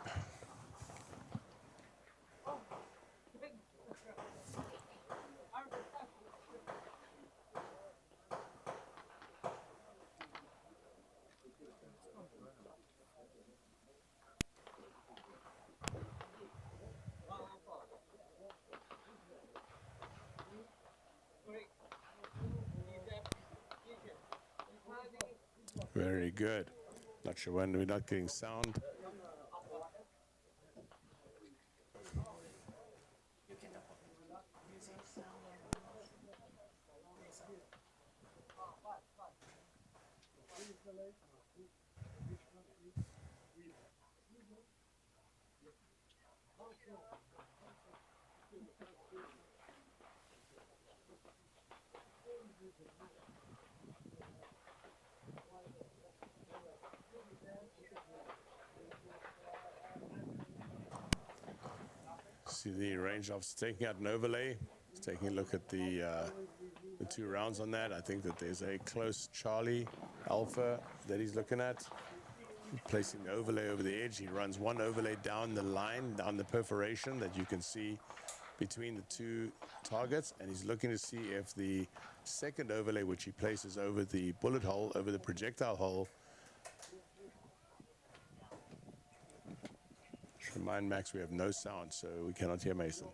Very good. Not sure when we're not getting sound. See the range officer taking out an overlay. He's taking a look at the 2 rounds on that. I think that there's a close Charlie Alpha that he's looking at. Placing the overlay over the edge. He runs one overlay down the line, down the perforation that you can see between the 2 targets, and he's looking to see if the second overlay, which he places over the bullet hole, over the projectile hole. Just remind Max we have no sound, so we cannot hear Mason.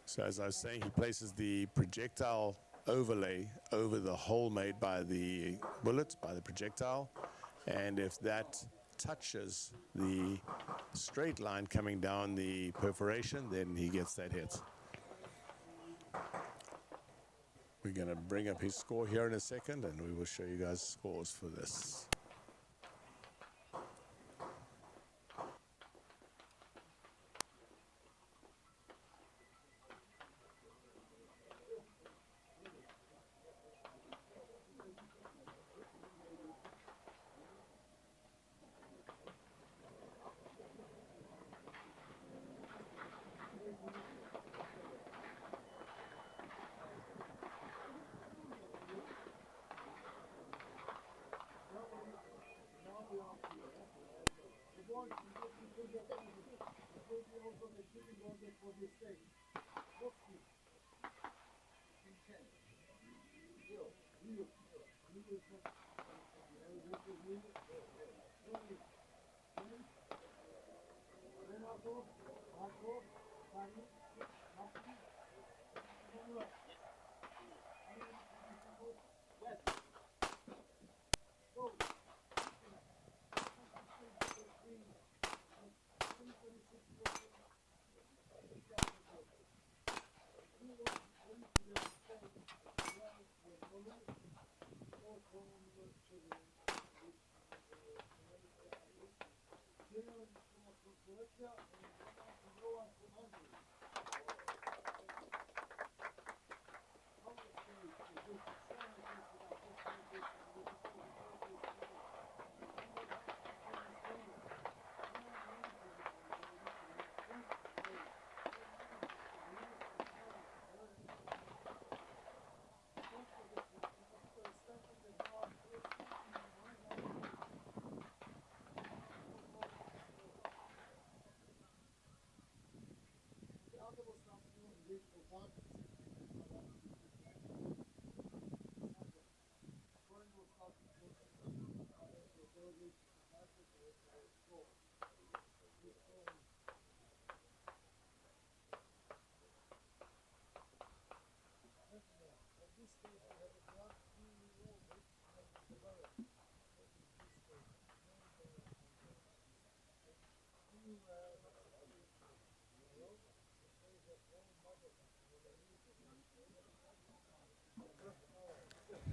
So as I was saying, he places the projectile overlay over the hole made by the bullet, by the projectile, and if that touches the straight line coming down the perforation, then he gets that hit. We're going to bring up his score here in a second, and we will show you guys scores for this.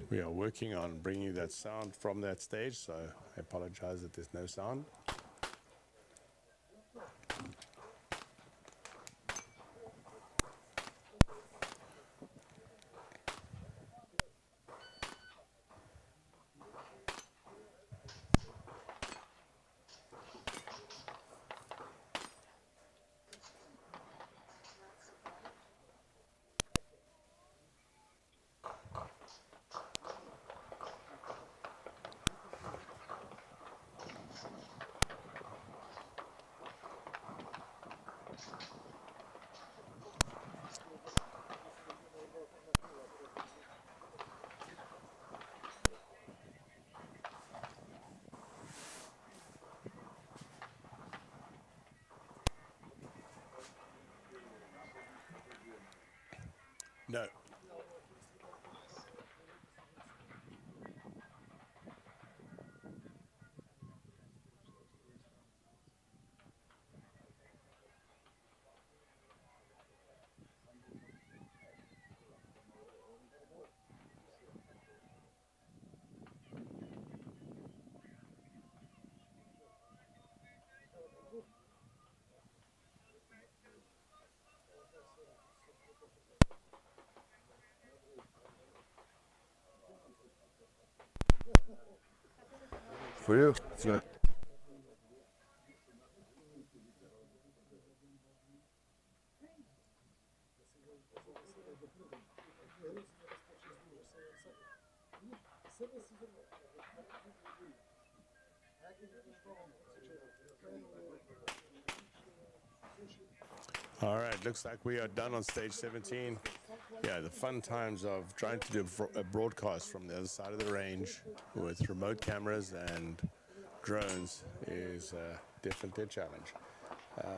We are working on bringing that sound from that stage, so I apologize that there's no sound. For you. It's gonna. All right, looks like we are done on stage 17. Yeah, the fun times of trying to do a broadcast from the other side of the range with remote cameras and drones is definitely a challenge.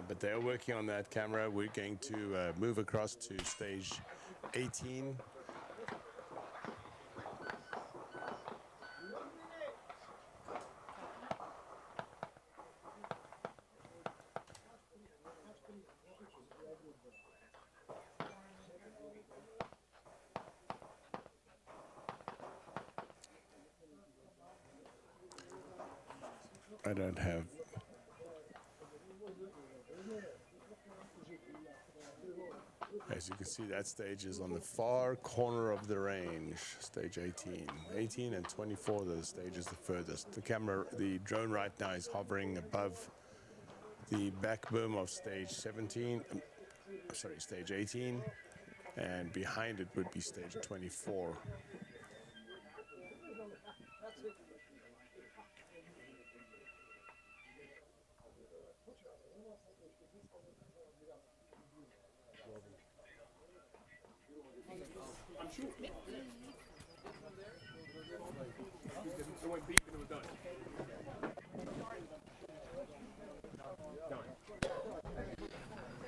But they're working on that camera. We're going to move across to stage 18. I don't have. As you can see, that stage is on the far corner of the range, stage 18. 18 and 24, the stage is the furthest. The camera, the drone right now is hovering above the back boom of stage 17, sorry, stage 18, and behind it would be stage 24. I'm shooting. It went beep and it was done.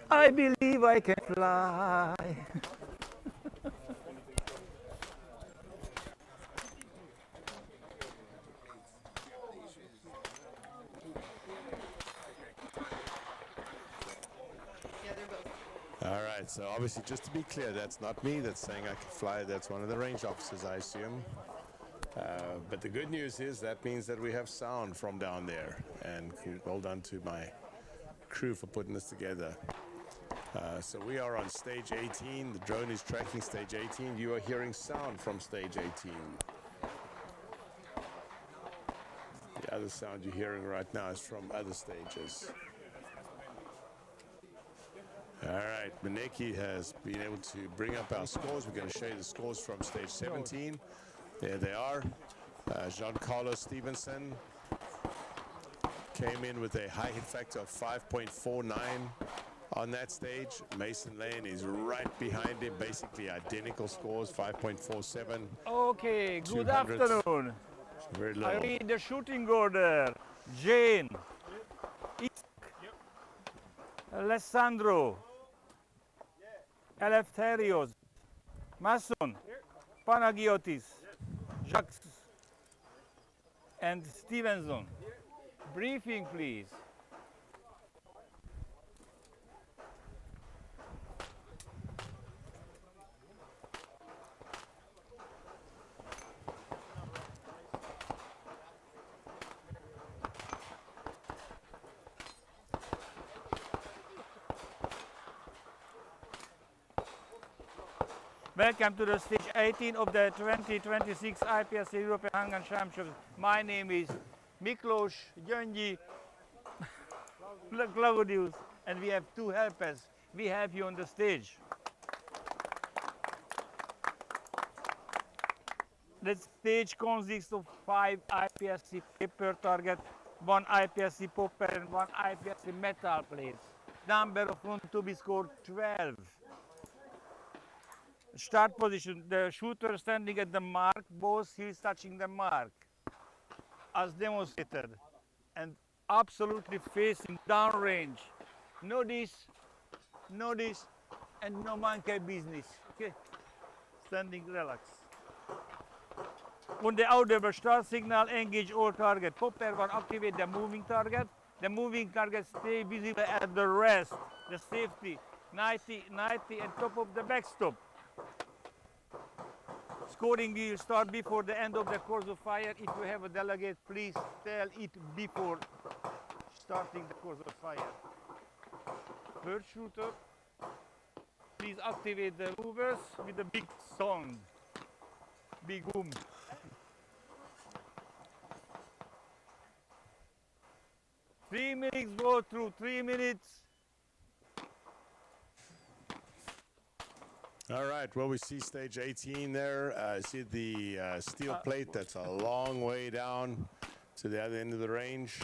I believe I can fly. All right, so obviously, just to be clear, that's not me that's saying I can fly. That's one of the range officers, I assume. But the good news is that means that we have sound from down there. And well done to my crew for putting this together. So we are on stage 18. The drone is tracking stage 18. You are hearing sound from stage 18. The other sound you're hearing right now is from other stages. All right, Maneki has been able to bring up our scores. We're going to show you the scores from stage 17. There they are. Giancarlo Stevenson came in with a high hit factor of 5.49 on that stage. Mason Lane is right behind him, basically identical scores, 5.47. Okay, good afternoon. Very low. I read the shooting order. Jane, Alessandro, Eleftherios, Mason, Panagiotis, Jacques, and Stevenson. Briefing, please. Welcome to the stage 18 of the 2026 IPSC European Handgun Championships. My name is Miklos Gyöngyi Claudius, and we have two helpers. We have you on the stage. The stage consists of 5 IPSC paper target, 1 IPSC popper, and 1 IPSC metal plates. Number of rounds to be scored 12. Start position, the shooter standing at the mark, both heels touching the mark, as demonstrated, and absolutely facing downrange. No this, and no monkey business. Okay, standing relax. On the audible start signal, engage all target. Popper 1, activate the moving target. The moving target stay visible at the rest, the safety, 90, and top of the backstop. Scoring will start before the end of the course of fire. If you have a delegate, please tell it before starting the course of fire. First shooter, please activate the movers with a big sound, big boom. 3 minutes go through, 3 minutes. All right, well, we see stage 18 there. See the steel plate that's a long way down to the other end of the range.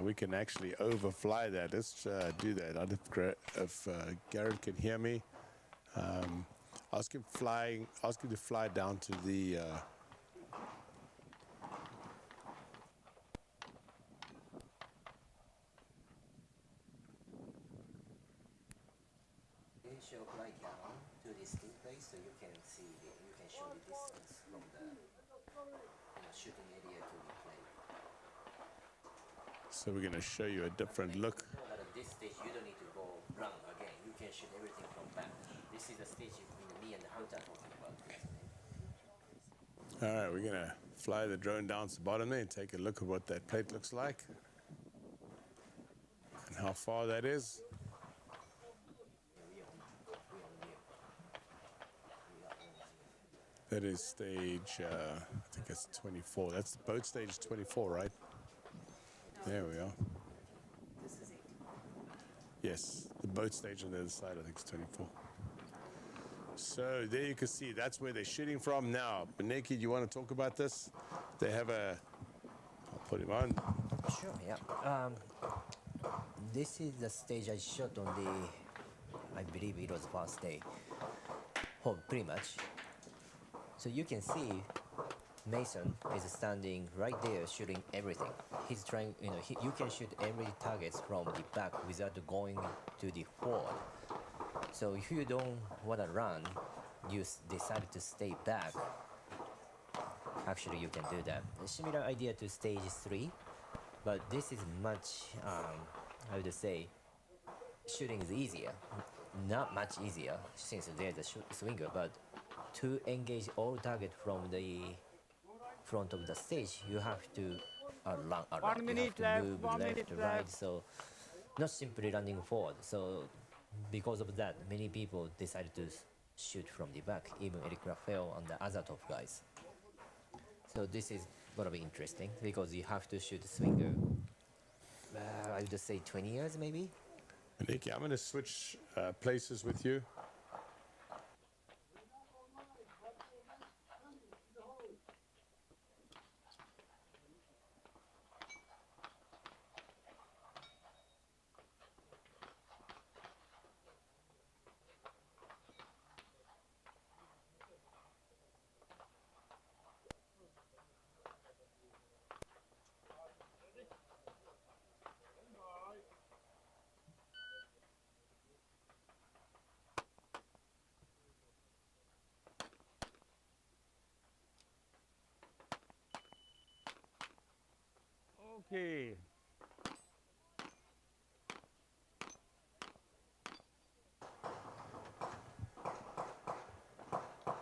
We can actually overfly that. Let's do that. I don't know if Garrett can hear me. Ask him to fly down to the Show fly down to this steel place so you can see you can show the distance from the shooting area to the plane. So we're going to show you a different look. But at this stage you don't need to go run again. You can shoot everything from back. This is the stage me and the hunter talking about. All right, we're going to fly the drone down to the bottom there and take a look at what that plate looks like and how far that is. That is stage, I think it's 24. That's the boat stage 24, right? There we are. Yes, the boat stage on the other side, I think it's 24. So there you can see, that's where they're shooting from now. Beneki, do you want to talk about this? They have a, I'll put him on. Sure, yeah. This is the stage I shot on the, I believe it was first day. Oh, pretty much. So you can see Mason is standing right there shooting everything. He's trying, you can shoot every target from the back without going to the forward. So if you don't want to run, you decide to stay back. Actually, you can do that. A similar idea to stage 3, but this is much, how would I say, shooting is easier. Not much easier since there's a swinger, but to engage all target from the front of the stage, you have to run around. 1 minute you have to left, move 1 left minute to right, left. so not simply running forward. So because of that, many people decided to shoot from the back, even Eric Raphael and the other top guys. So this is gonna be interesting because you have to shoot a swinger, I would just say 20 years maybe. Beneki, I'm going to switch places with you. Okay.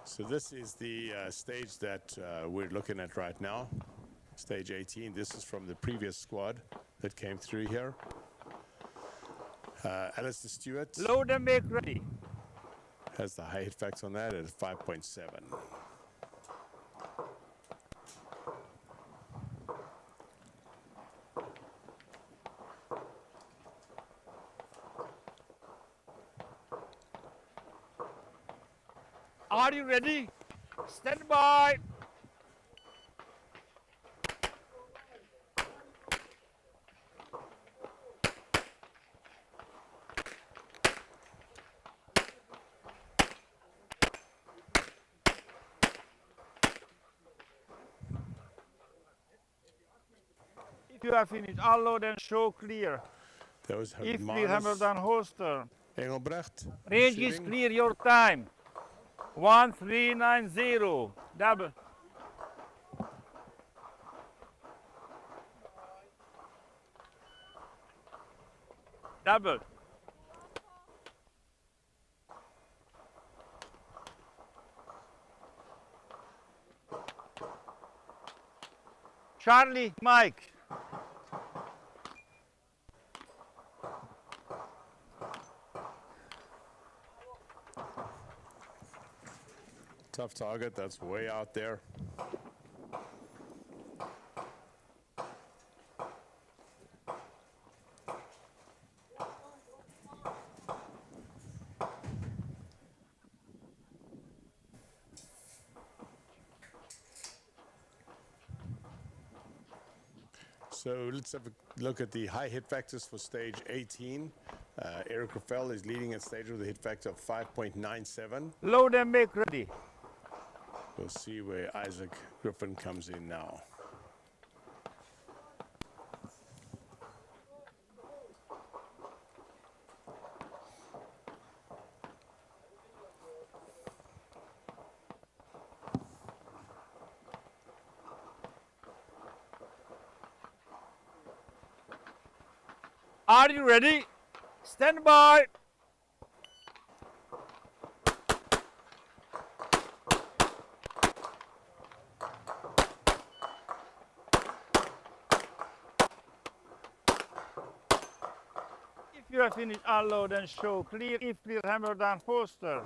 So this is the stage that we're looking at right now, stage 18. This is from the previous squad that came through here. Alistair Stewart Load and make ready. has the high hit factor on that at 5.7. Are you ready? Stand by. If you are finished, unload and show clear. That was If we Manus hammer down holster. Engelbrecht. Range is shooting. clear, your time. 1390. Double. Double. Charlie, Mike. Tough target, that's way out there. So let's have a look at the high hit factors for stage 18. Eric Raffel is leading at stage with a hit factor of 5.97. Load and make ready. We'll see where Isaac Griffin comes in now. Are you ready? Stand by. If you have finished, unload and show clear. If clear, hammer down holster.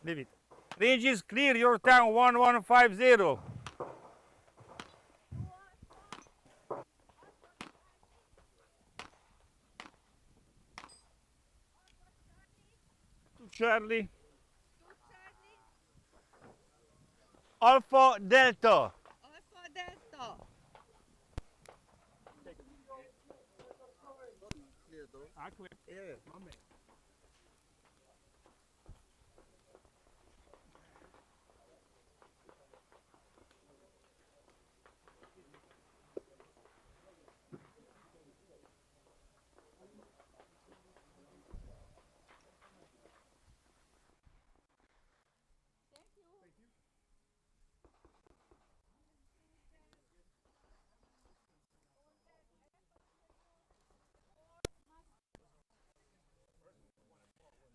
Leave it. Range is clear, your time 1150. Charlie. Alpha Delta. Alpha Delta.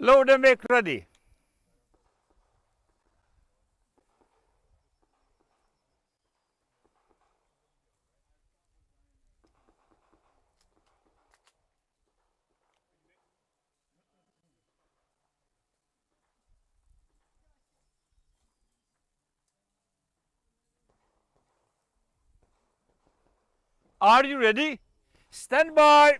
Load and make ready. Are you ready? Stand by.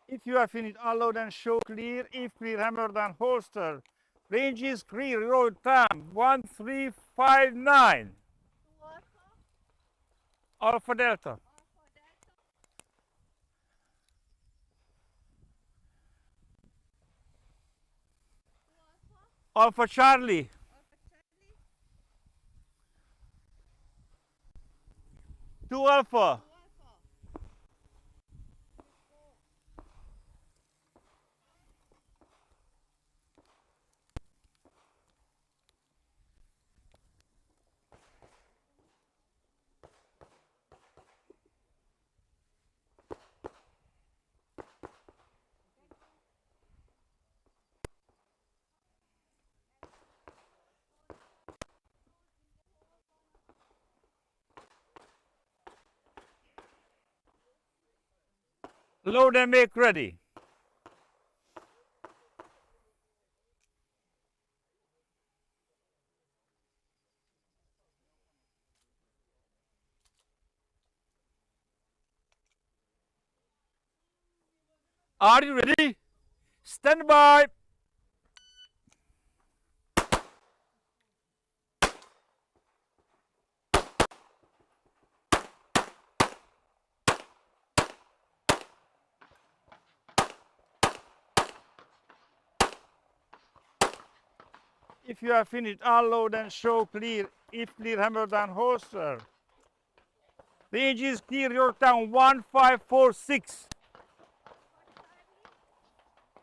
If you are finished, unload and show clear. If clear, hammer down holster. Range is clear, road time 1359. Alpha Delta. Alpha Charlie. Two Alpha. Load and make ready. Are you ready? Stand by. If you are finished, unload and show clear. If clear, hammer down holster. Range is clear, your time 1546.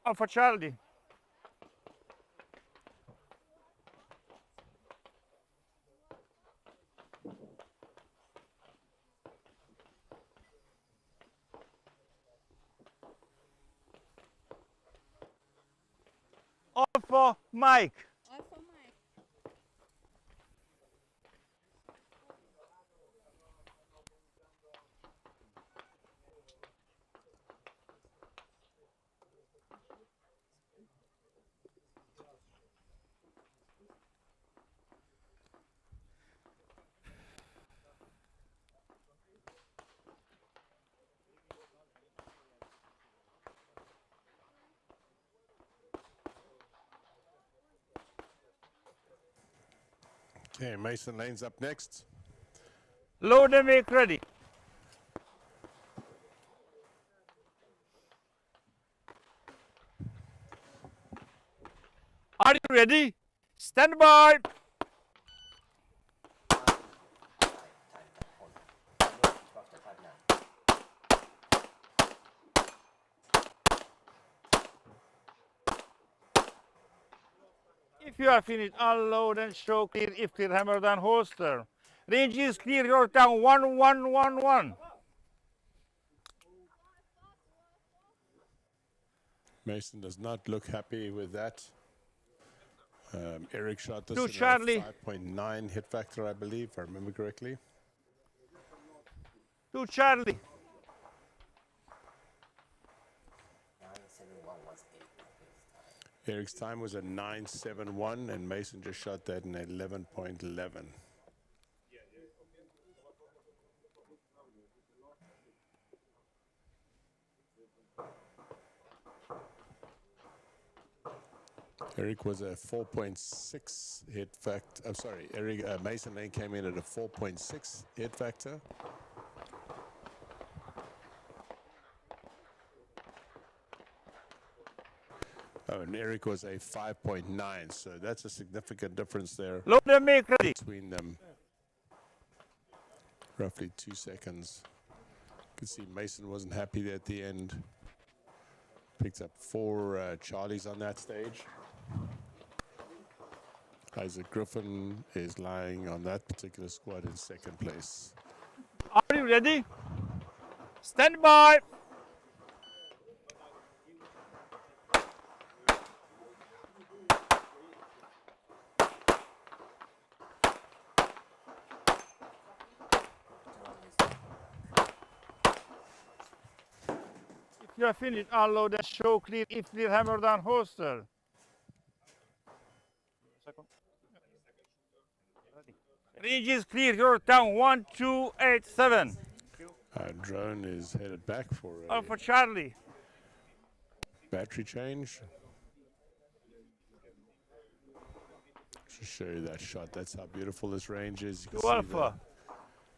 Alpha Charlie. Alpha Mike. Alpha Mike. Okay, Mason Lane's up next. Load and make ready. Are you ready? Stand by. If you are finished, unload and show clear if clear hammer down holster. Range is clear, you're down 1111. Mason does not look happy with that. Eric shot this To at Charlie. a 5.9 hit factor, I believe, if I remember correctly. To Charlie. Eric's time was a 9.71, and Mason just shot that in 11.11. Eric was a 4.6 hit factor. I'm sorry, Mason Lane came in at a 4.6 hit factor. Oh, and Eric was a 5.9, so that's a significant difference there Load and make ready. between them. Roughly 2 seconds. You can see Mason wasn't happy there at the end. Picked up 4 Charlies on that stage. Isaac Griffin is lying on that particular squad in second place. Are you ready? Stand by. If you are finished, unload and show clear if clear hammer down holster. Range is clear, you're down 1287. Drone is headed back for a Alpha Charlie. battery change. Just show you that shot. That's how beautiful this range is. You can To see Alpha.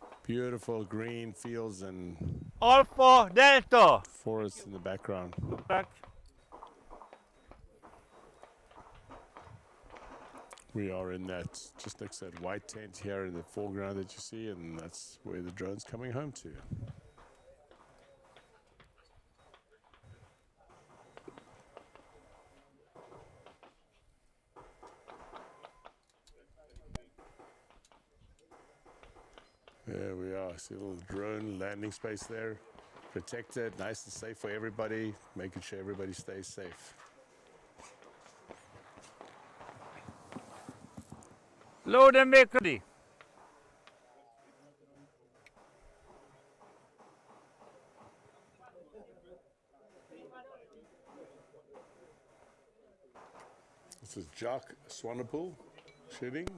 the beautiful green fields and Alpha Delta. forests in the background. Back. We are in that, just next to that white tent here in the foreground that you see, and that's where the drone's coming home to. There we are. See a little drone landing space there. Protected, nice and safe for everybody, making sure everybody stays safe. Load and make ready. This is Jock Swanepoel shooting.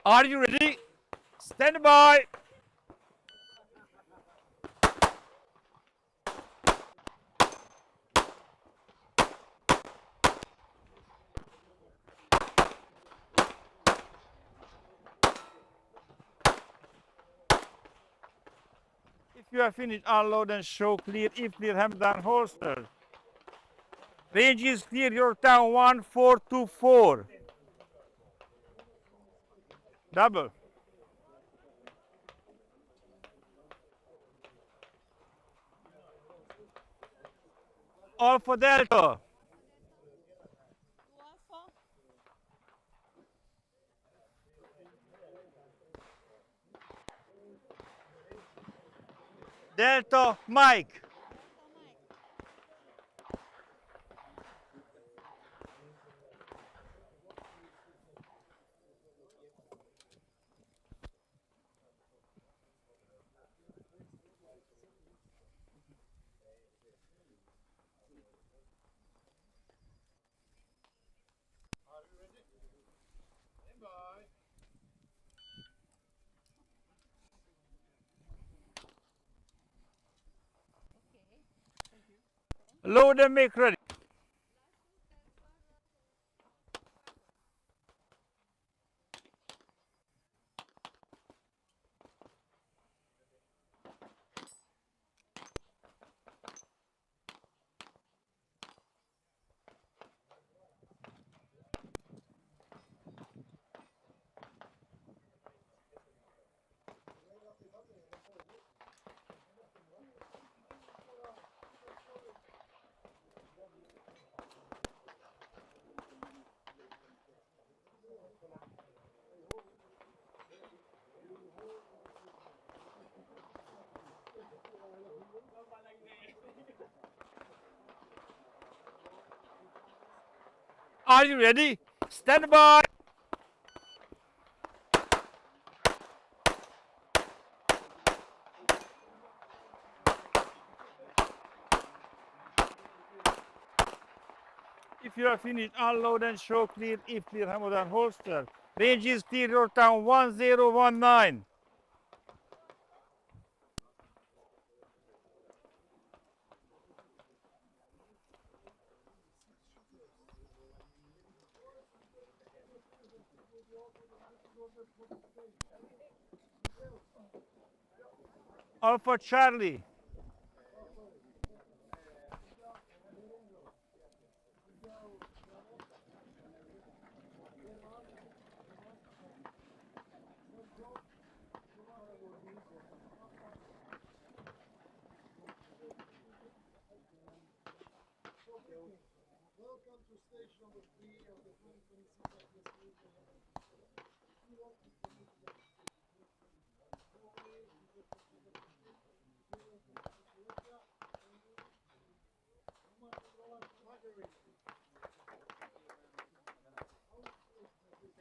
Are you ready? Stand by. If you are finished, unload and show clear if clear hammer down holster. Range is clear, you're down 1424. Double. Alpha Delta. Delta Mike. Load and make ready. Are you ready? Stand by. If you are finished, unload and show clear if clear hammer and holster. Range is clear, your town 1019. Alpha Charlie. Welcome to stage number 3 of the 2026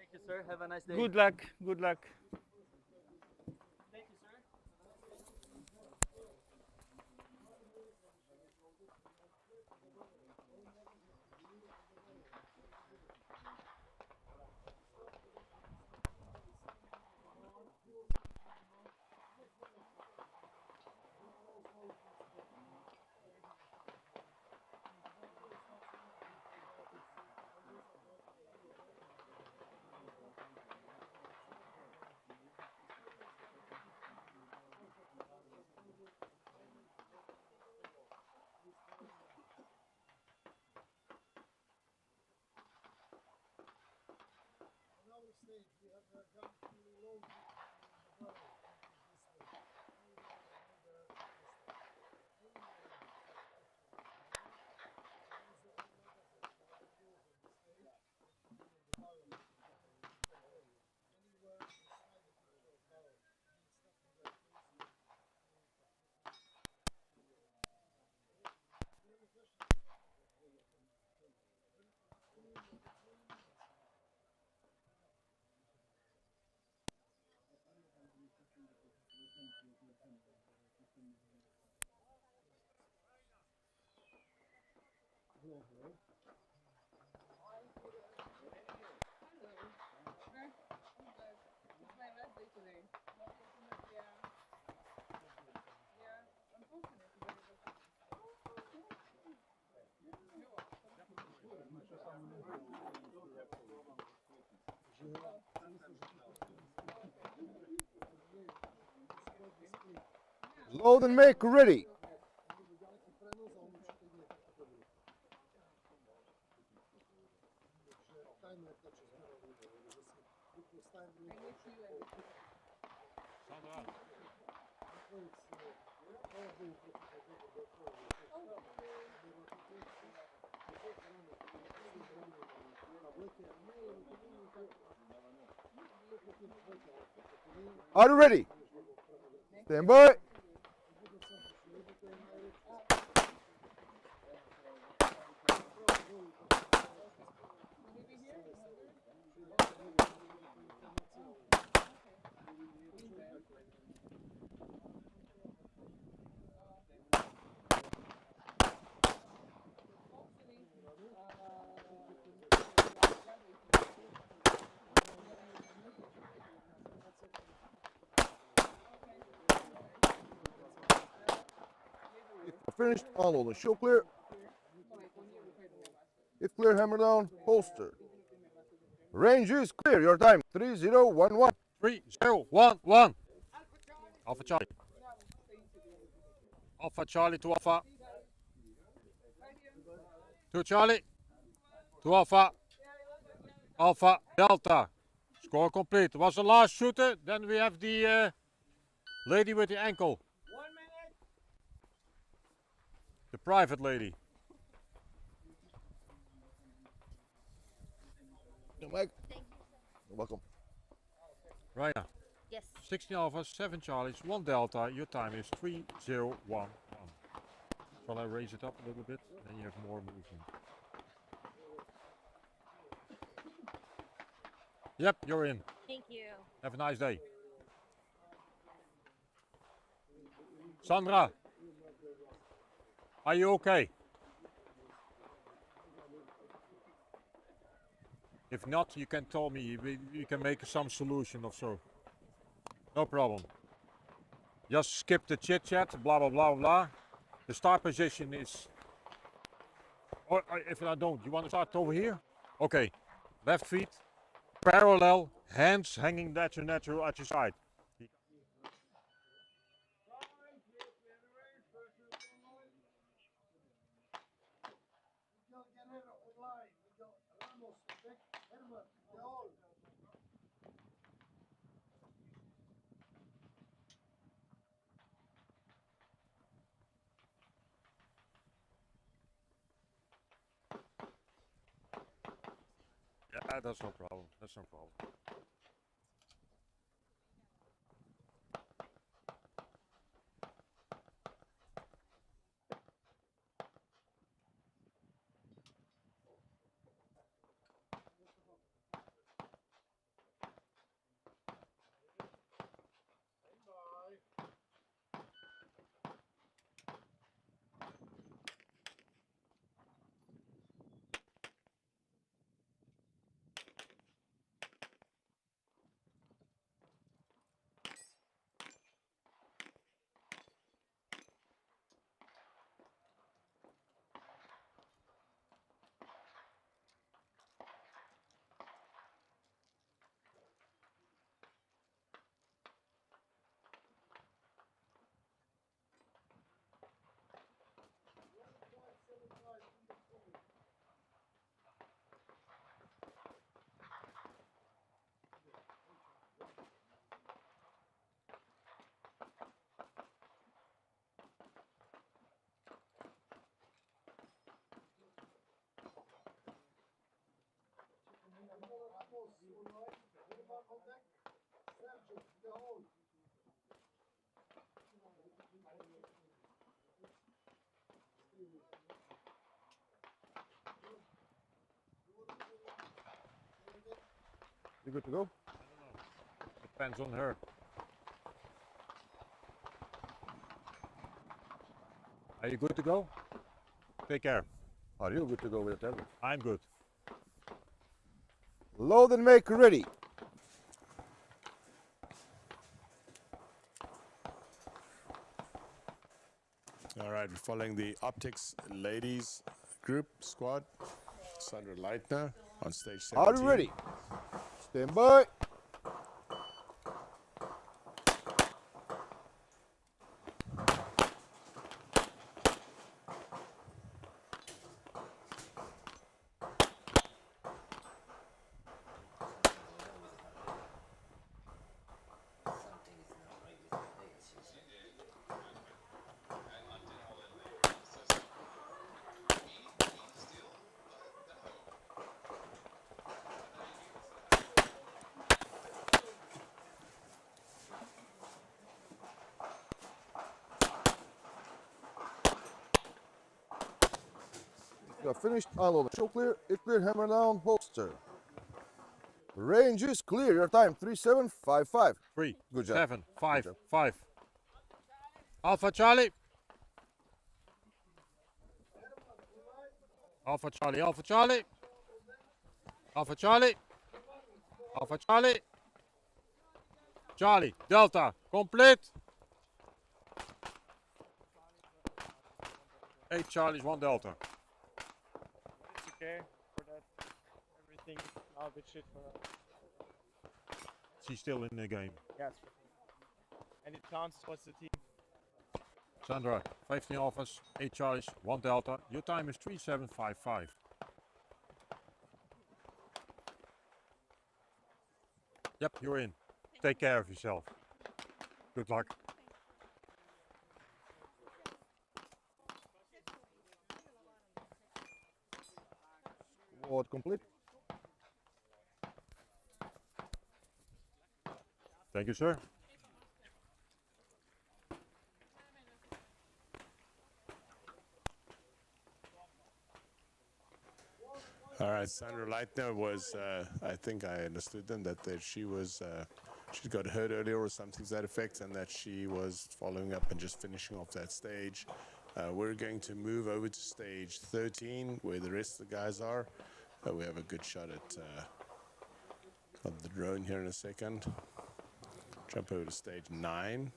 Thank you, sir. Have a nice day. Good luck. Good luck. Thank you, sir. stage, we have gone through low Load and make ready. Are you ready? Stand by. Finished, all on the show clear. If clear, hammer down, holster. Range is clear. Your time 3011. 3011. Alpha Charlie. Alpha Charlie to Alpha. To Charlie. To Alpha. Alpha Delta. Score complete. Was the last shooter. Then we have the lady with the ankle. 1 minute. The private lady. Mike. You're welcome. Right now. Yes. 16 Alpha, 7 Charlies, 1 Delta. Your time is 3011. Shall I raise it up a little bit? Then you have more movement. Yep, you're in. Thank you. Have a nice day. Sandra, are you okay? If not, you can tell me. You can make some solution or so. No problem. Just skip the chit chat, blah blah blah blah. The start position is. Or if I don't, you want to start over here? Okay. Left feet parallel, hands hanging at your side. Yeah, that's no problem. That's no problem. You good to go? Depends on her. Are you good to go? Take care. Are you good to go with that? I'm good. Load and make ready. All right, we're following the optics ladies group squad. Sandra Leitner on stage 17. Are you ready? Stand by. You are finished. Unload. Show clear. If clear, hammer down. Holster. Range is clear. Your time 3755. 3, Good job. 7, 5, Good job. 5. Alpha Charlie. Alpha Charlie, Alpha Charlie. Alpha Charlie. Alpha Charlie. Charlie, Delta, complete. 8 Charlies, 1 Delta. okay for that. Everything is now a bit shit for us. She's still in the game. Yes. And it counts. What's the team? Sandra, 15 Alphas, 8 Charlies, 1 Delta. Your time is 3755. Yep, you're in. Take care of yourself. Good luck. Squad complete. Thank you, sir. All right, Sandra Leitner was, I think I understood them, that she was, she got hurt earlier or something to that effect, and that she was following up and just finishing off that stage. We're going to move over to stage 13, where the rest of the guys are. We have a good shot at the drone here in a second. Jump over to stage 9.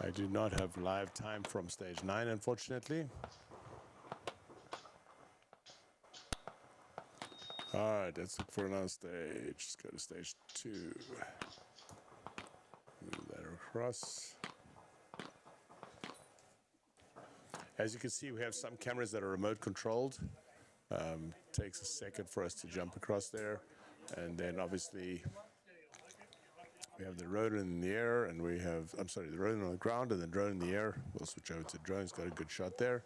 I do not have live time from stage 9, unfortunately. All right, let's look for another stage. Let's go to stage 2. Move that across. As you can see, we have some cameras that are remote controlled. Takes a second for us to jump across there. And then obviously we have the rotor in the air, and we have, I'm sorry, the rotor on the ground and the drone in the air. We'll switch over to drone. It's got a good shot there.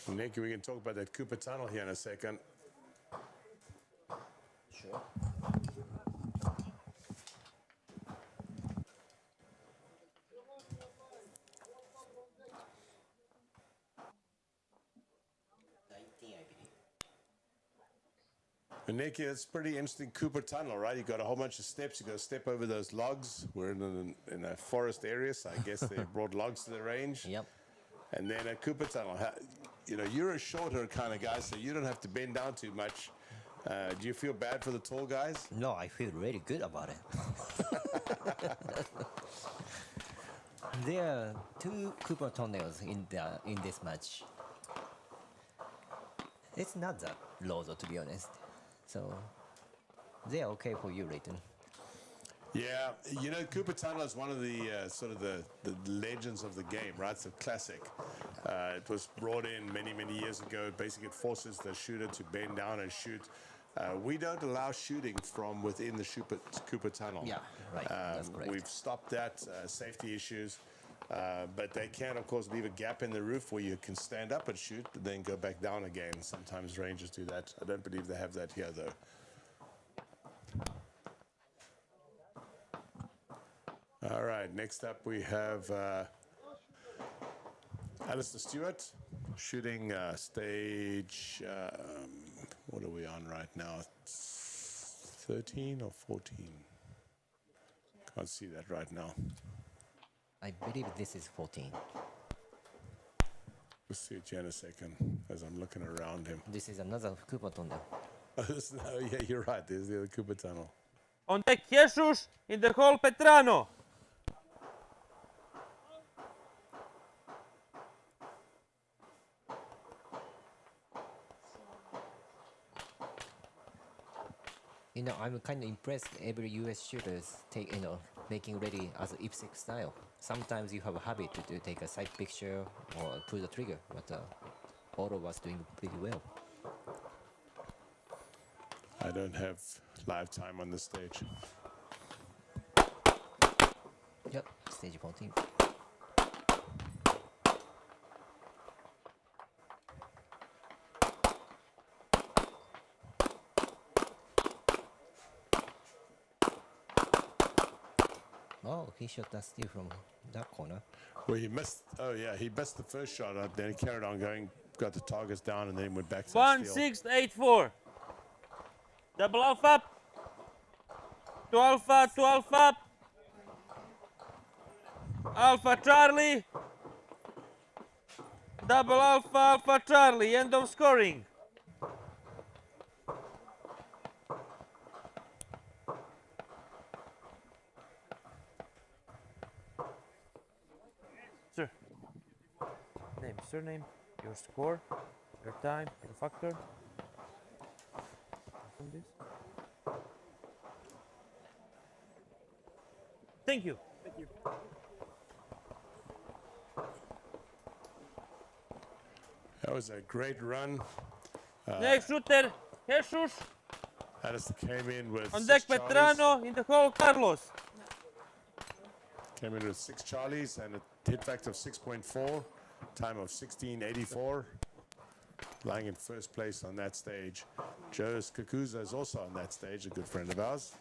Nick, we can talk about that Cooper tunnel here in a second. Sure. And Nick, it's pretty interesting Cooper tunnel, right? You got a whole bunch of steps. You got to step over those logs. We're in a forest area, so I guess they brought logs to the range. Yep. And then a Cooper tunnel. You know, you're a shorter kind of guy, so you don't have to bend down too much. Do you feel bad for the tall guys? No, I feel really good about it. There are 2 Cooper tunnels in this match. It's not that low, though, to be honest. So they are okay for you, Leighton. Yeah, you know, Cooper Tunnel is one of the sort of the legends of the game, right? It's a classic. It was brought in many, many years ago. Basically, it forces the shooter to bend down and shoot. We don't allow shooting from within the Cooper Tunnel. Yeah, right. That's correct. We've stopped that, safety issues. But they can, of course, leave a gap in the roof where you can stand up and shoot, but then go back down again. Sometimes rangers do that. I don't believe they have that here, though. All right, next up we have Alistair Stewart shooting stage, what are we on right now? It's 13 or 14? Can't see that right now. I believe this is 14. We'll see it here in a second as I'm looking around him. This is another Cooper tunnel. Oh, yeah, you're right. There's the other Cooper tunnel. On deck, Jesus, in the hole, Petrano. You know, I'm kind of impressed. Every US shooters take, making ready as an IPSC style. Sometimes you have a habit to take a side picture or pull the trigger, but all of us doing pretty well. I don't have live time on this stage. Yep, stage 14. Oh, he shot that steal from that corner. Well, he missed. Oh yeah, he missed the first shot. Then he carried on going, got the targets down, and then went back to the 1684. Double alpha. 2 alpha, 2 alpha. Alpha Charlie. Double alpha, alpha Charlie. End of scoring. Sir. Name, surname, your score, your time, your factor. Thank you. Thank you. That was a great run. Next shooter, Jesus. Alistair came in with On 6 deck Charlies. Petrano, in the hole Carlos. Came in with 6 Charlies and a hit factor of 6.4, time of 1684. Lying in first place on that stage. Joe Kakuza is also on that stage, a good friend of ours.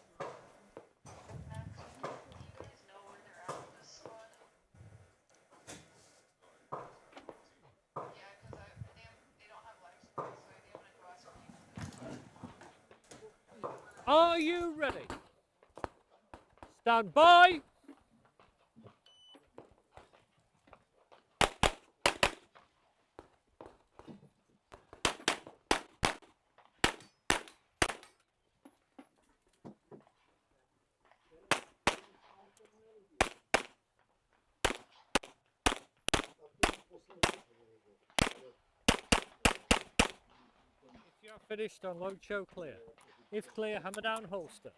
Are you ready? Stand by. If you're finished, unload, show clear. If clear, hammer down, holster.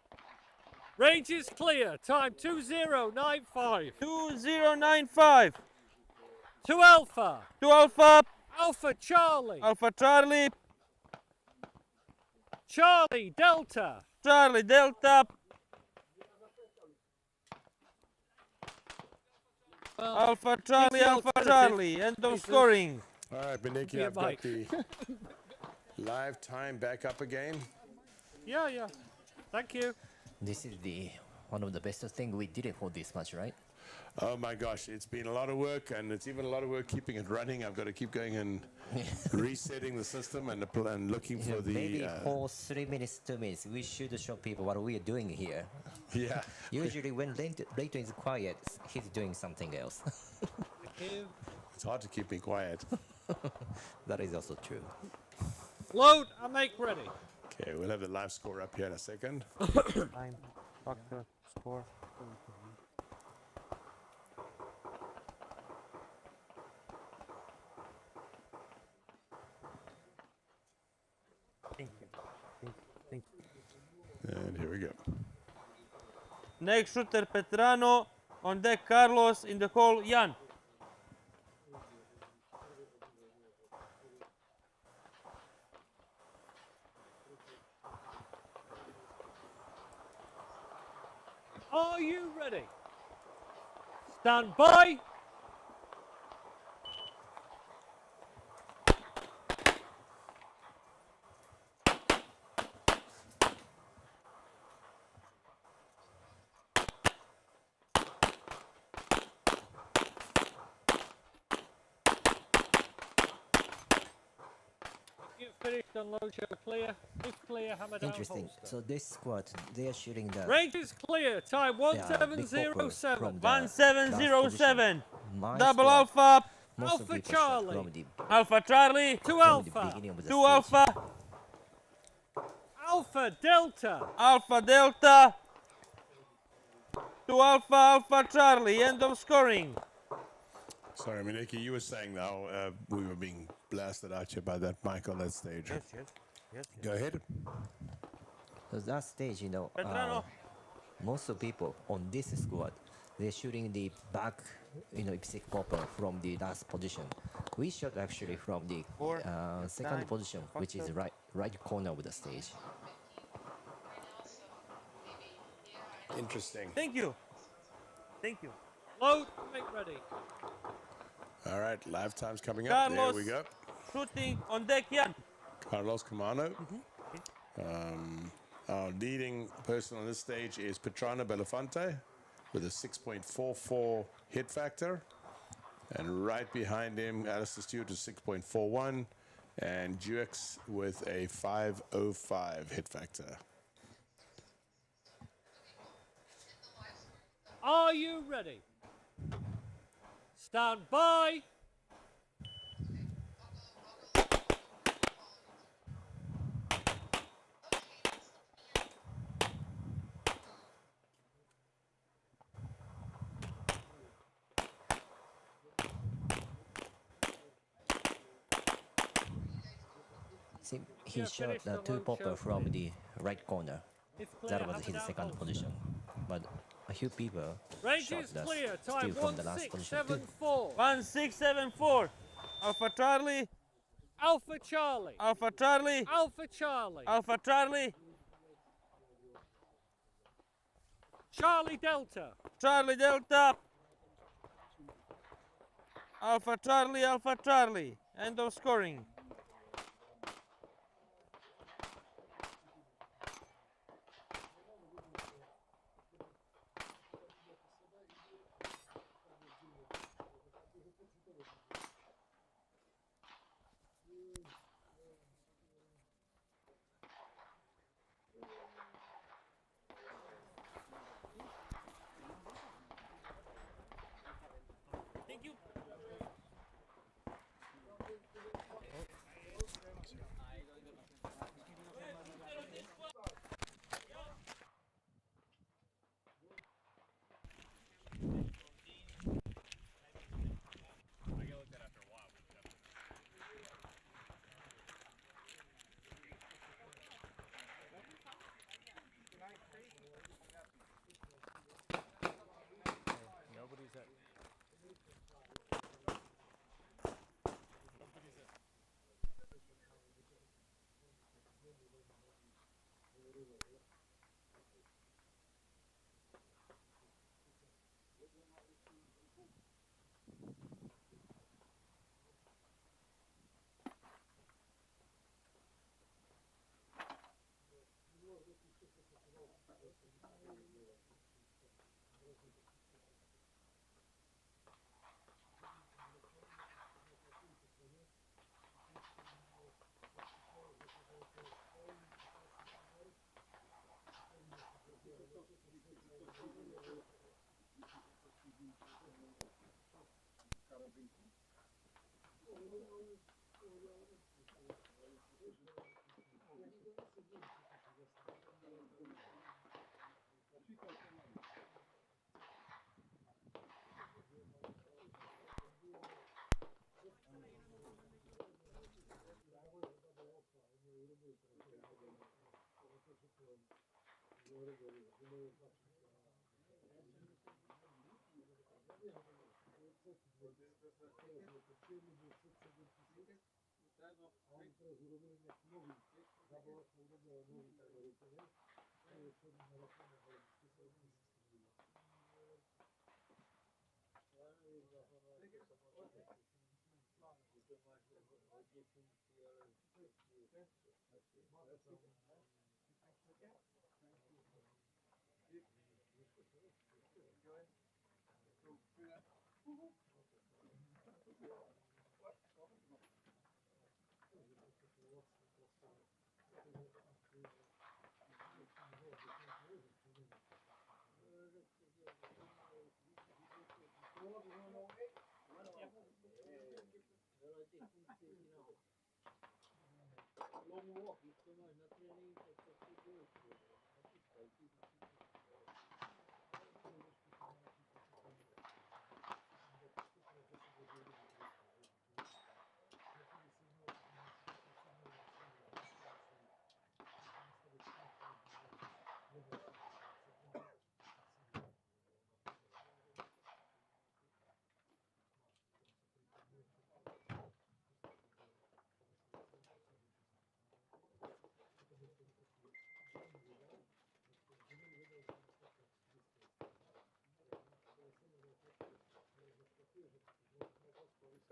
Range is clear. Time 2095. 2095. 2 Alpha. 2 Alpha. Alpha Charlie. Alpha Charlie. Charlie Delta. Charlie Delta. Alpha Charlie, Alpha Charlie. End of scoring. All right, Beniki, I've got the live time back up again. Yeah. Thank you. This is the one of the best thing we did it for this match, right? Oh my gosh, it's been a lot of work, and it's even a lot of work keeping it running. I've got to keep going and resetting the system and looking for the... Maybe for 3 minutes, 2 minutes, we should show people what we are doing here. Yeah. Usually when Leighton is quiet, he's doing something else. Thank you. It's hard to keep me quiet. That is also true. Load and make ready. Okay, we'll have the live score up here in a second. Time, factor, score. Thank you. Thank you. And here we go. Next shooter Petrano. On deck Carlos. In the hole Jan. Are you ready? Stand by. You finished, unload, show clear. If clear, hammer down, Interesting. holster. So this squad, they are shooting the... Range is clear. Time 1707. 1707. My Double squad, Alpha. most of Alpha people shot Charlie. from the Alpha Charlie. 2 from the Alpha. beginning of the 2 stage. Alpha. Alpha Delta. Alpha Delta. 2 Alpha, Alpha Charlie. End of scoring. Sorry, Mineki, you were saying now we were being blasted out here by that mic on that stage. Yes. Go ahead. So that stage, you know, Petrano. most of people on this squad, they're shooting the back, you know, IPSC popper from the last position. We shot actually from the second time, position, which is right corner of the stage. Interesting. Thank you. Thank you. Load, make ready. All right, live time's coming up. There we go. Shooting on deck, Jan. Carlos Camano. Our leading person on this stage is Petrana Belafonte with a 6.44 hit factor. And right behind him, Alistair Stewart is 6.41. And Duex with a 5.05 hit factor. Are you ready? Stand by. See, he shot the two popper from the right corner. That was his second position. But a few people shot the still from the last position too. 1674. Alpha Charlie. Alpha Charlie. Alpha Charlie. Alpha Charlie. Alpha Charlie. Charlie Delta. Charlie Delta. Alpha Charlie. Alpha Charlie. End of scoring. Thank you. Nobody's at.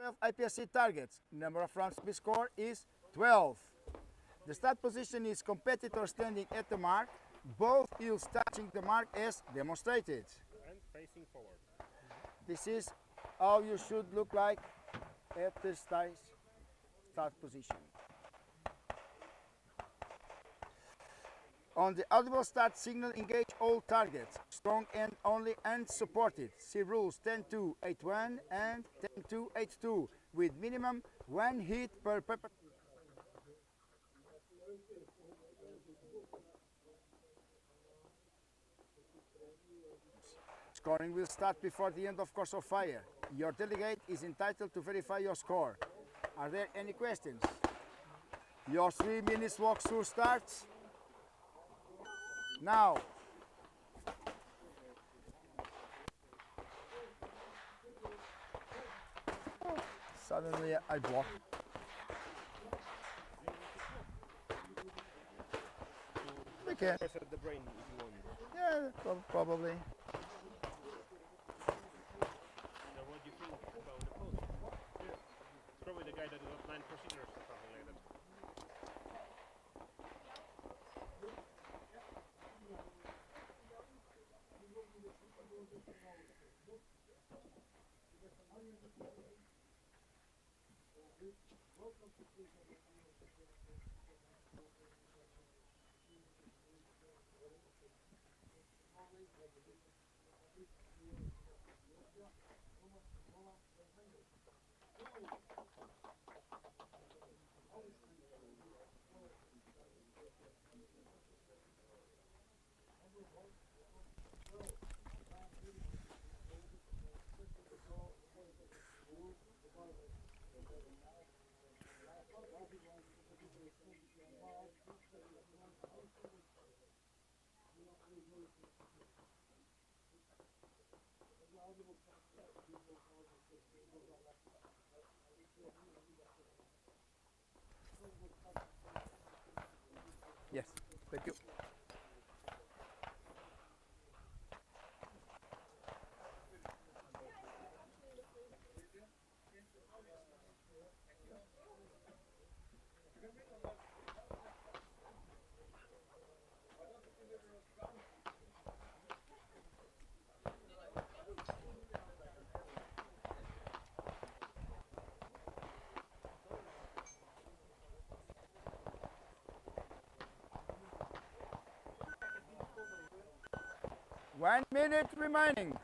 12 IPSC targets. Number of rounds to be scored is 12. The start position is competitor standing at the mark, both heels touching the mark as demonstrated. And facing forward. This is how you should look like at the start position. On the audible start signal, engage all targets, strong and only and supported. See rules 10.2.8.1 and 10.2.8.2 with minimum 1 hit per pepper. Scoring will start before the end of course of fire. Your delegate is entitled to verify your score. Are there any questions? Your 3 minutes walkthrough starts now. Suddenly I block. We can. Press at the brain if you want. Yeah, probably. Now, what do you think about the post? Yeah. Probably the guy that did not plan procedures or something like that. Yes, thank you. One minute remaining.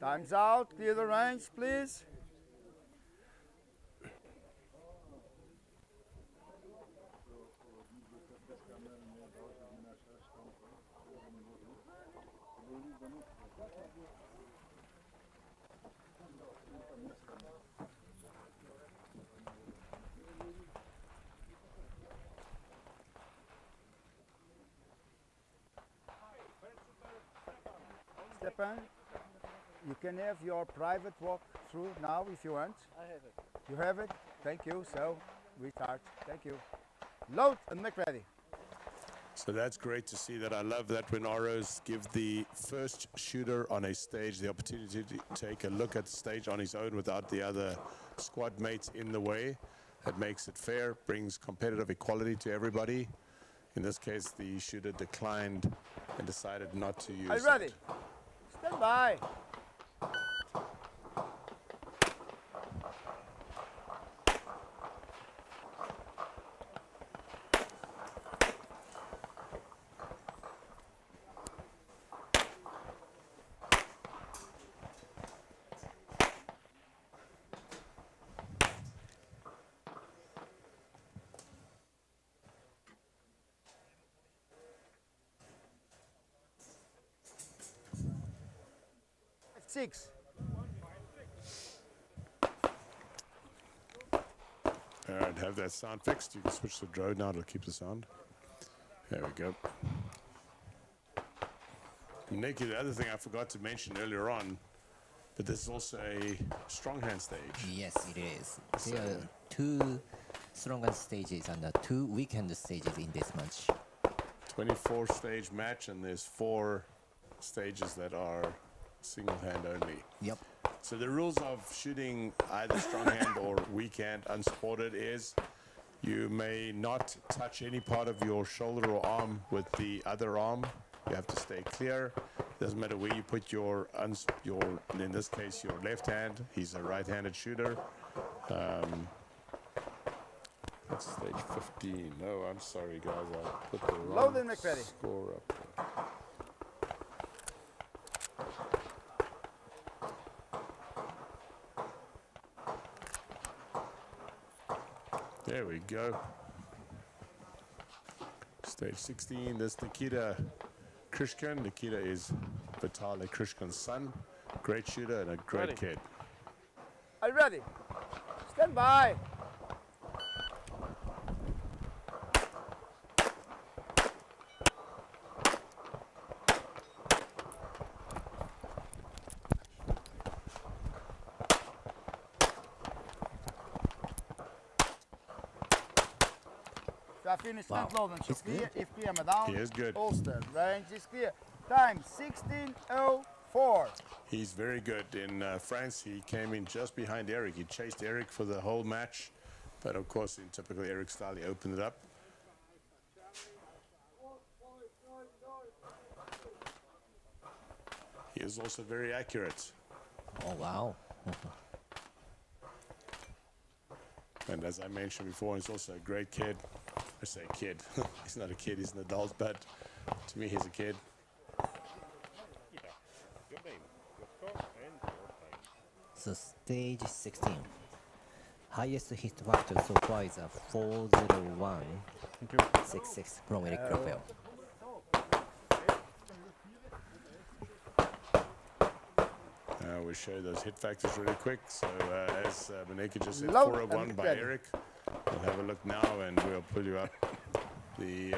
Time's out. Clear the range, please. Stepan, you can have your private walk through now if you want. I have it. You have it? Thank you. So, restart. Thank you. Load and make ready. So that's great to see that. I love that when ROs give the first shooter on a stage the opportunity to take a look at the stage on his own without the other squad mates in the way. That makes it fair, brings competitive equality to everybody. In this case, the shooter declined and decided not to use Are you ready? it. Stand by. 6. All right, have that sound fixed. You can switch the drone now to keep the sound. There we go. Nikki, the other thing I forgot to mention earlier on, but this is also a strong hand stage. Yes, it is. There are 2 strong hand stages and 2 weak hand stages in this match. 24 stage match, and there's 4 stages that are single hand only. Yep. So the rules of shooting either strong hand or weak hand unsupported is you may not touch any part of your shoulder or arm with the other arm. You have to stay clear. Doesn't matter where you put your in this case, your left hand. He's a right-handed shooter. That's stage 15. Oh, I'm sorry, guys. I put the wrong score up. There we go. Stage 16. This Nikita Krishkin. Nikita is Vitaly Krishkin's son. Great shooter and a great kid. Are you ready? Stand by. Finish and load and so clear. If clear, madam. He is good. Holster. Range is clear. Time 16:04. He's very good. In France, he came in just behind Eric. He chased Eric for the whole match. But of course, in typical Eric style, he opened it up. He is also very accurate. Oh, wow. And as I mentioned before, he's also a great kid. I say kid. He's not a kid, he's an adult, but to me, he's a kid. So stage 16. Highest hit factor so far is a 401.66 from Eric Raphael. We'll show those hit factors really quick. So as Maneka just said, 401 by Eric. We'll have a look now and we'll pull you up the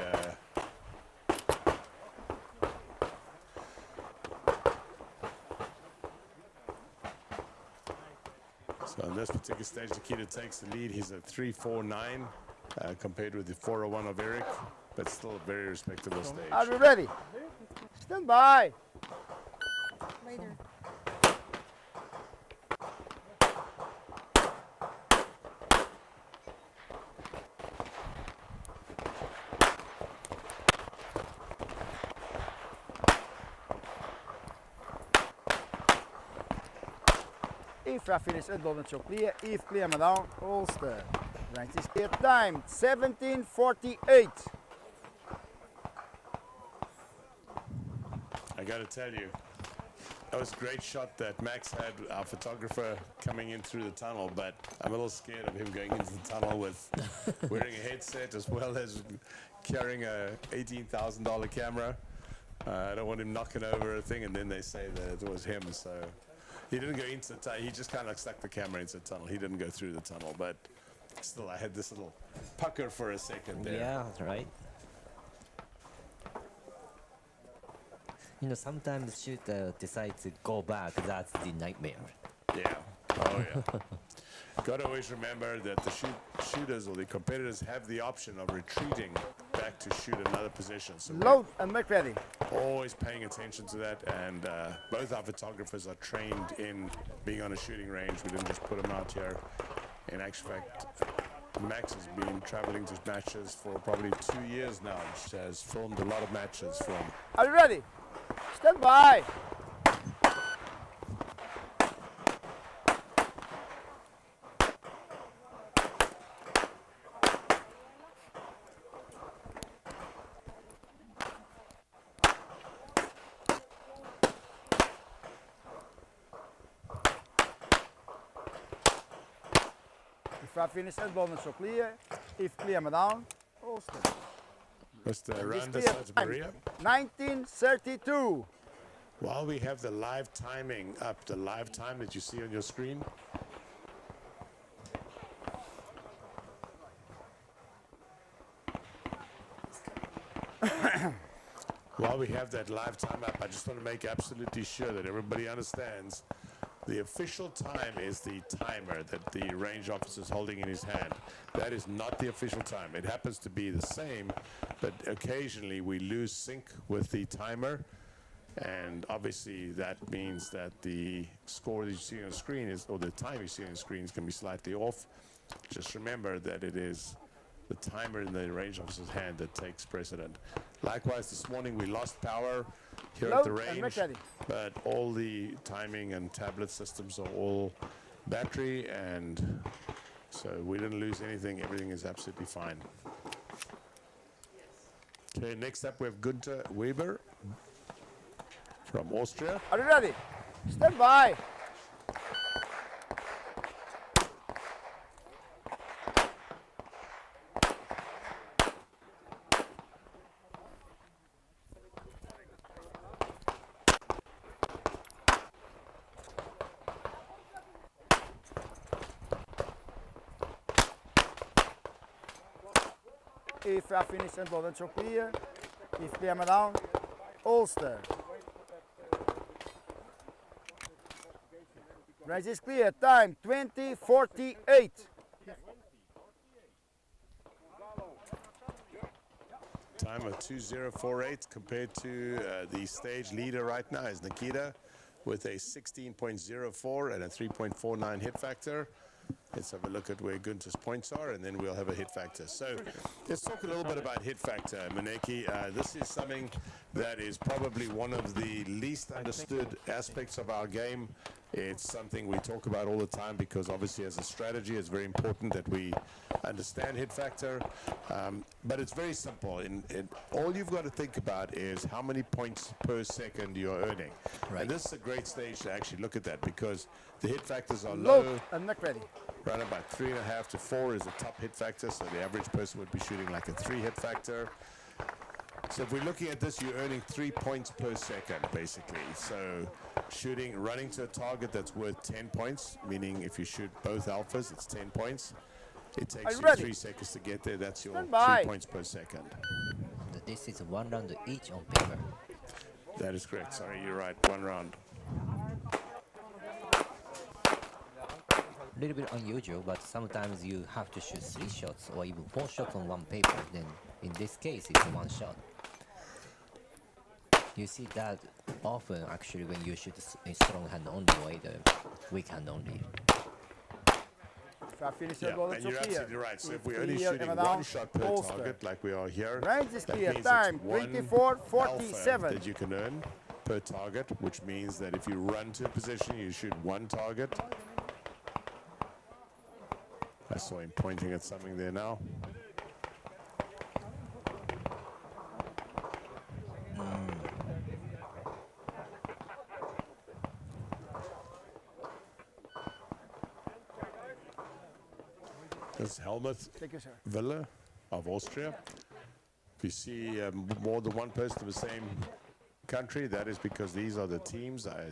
so on this particular stage, Nikita takes the lead. He's at 349 compared with the 401 of Eric, but still a very respectable stage. Are we ready? Stand by. Later. If I finish at load and show clear. If clear, madam. Holster. Range is clear. Time 17:48. I got to tell you, that was a great shot that Max had, our photographer, coming in through the tunnel, but I'm a little scared of him going into the tunnel with wearing a headset as well as carrying a $18,000 camera. I don't want him knocking over a thing and then they say that it was him, so he didn't go into the tunnel. He just kind of stuck the camera into the tunnel. He didn't go through the tunnel, but still I had this little pucker for a second there. Yeah, right. You know, sometimes the shooter decides to go back. That's the nightmare. Yeah. Oh, yeah. Got to always remember that the shooters or the competitors have the option of retreating back to shoot another position. So load and make ready. Always paying attention to that, and both our photographers are trained in being on a shooting range. We didn't just put them out here. In actual fact, Max has been traveling to matches for probably 2 years now. She has filmed a lot of matches from. Are you ready? Stand by. If I finish at ball and so clear. If clear, madam. Mr. Randus Maria. 1932. While we have the live timing up, the live time that you see on your screen, while we have that live time up, I just want to make absolutely sure that everybody understands the official time is the timer that the range officer is holding in his hand. That is not the official time. It happens to be the same, but occasionally we lose sync with the timer, and obviously that means that the score that you see on the screen is, or the time you see on the screen is going to be slightly off. Just remember that it is the timer in the range officer's hand that takes precedent. Likewise, this morning we lost power here at the range, but all the timing and tablet systems are all battery, and so we didn't lose anything. Everything is absolutely fine. Okay, next up we have Günther Weber from Austria. Are you ready? Stand by. If I finish and ball and clear, if clear me down, holster. Range is clear, time 20:48. Time of 2048 compared to the stage leader right now is Nikita with a 16.04 and a 3.49 hit factor. Let's have a look at where Günther's points are, and then we'll have a hit factor. So let's talk a little bit about hit factor, Maneki. This is something that is probably one of the least understood aspects of our game. It's something we talk about all the time because obviously as a strategy it's very important that we understand hit factor, but it's very simple. All you've got to think about is how many points per second you're earning. Right. And this is a great stage to actually look at that because the hit factors are low. I'm not ready. Around about 3.5 to 4 is the top hit factor, so the average person would be shooting like a 3 hit factor. So if we're looking at this, you're earning 3 points per second, basically. So running to a target that's worth 10 points, meaning if you shoot both alphas, it's 10 points. It takes you 3 seconds to get there. That's your 3 points per second. This is 1 round each on paper. That is correct. Sorry, you're right. 1 round. A little bit unusual, but sometimes you have to shoot 3 shots or even 4 shots on 1 paper. Then in this case, it's 1 shot. You see that often actually when you shoot a strong hand only or the weak hand only. If I finish Yeah, and you're absolutely right. So if we're only shooting 1 shot per target, like we are here, range is clear. means Time it's 1 24:47 alpha that you can earn per target, which means that if you run to a position, you shoot 1 target. I saw him pointing at something there now. This is Helmut Wille of Austria. If you see more than one person from the same country, that is because these are the teams. I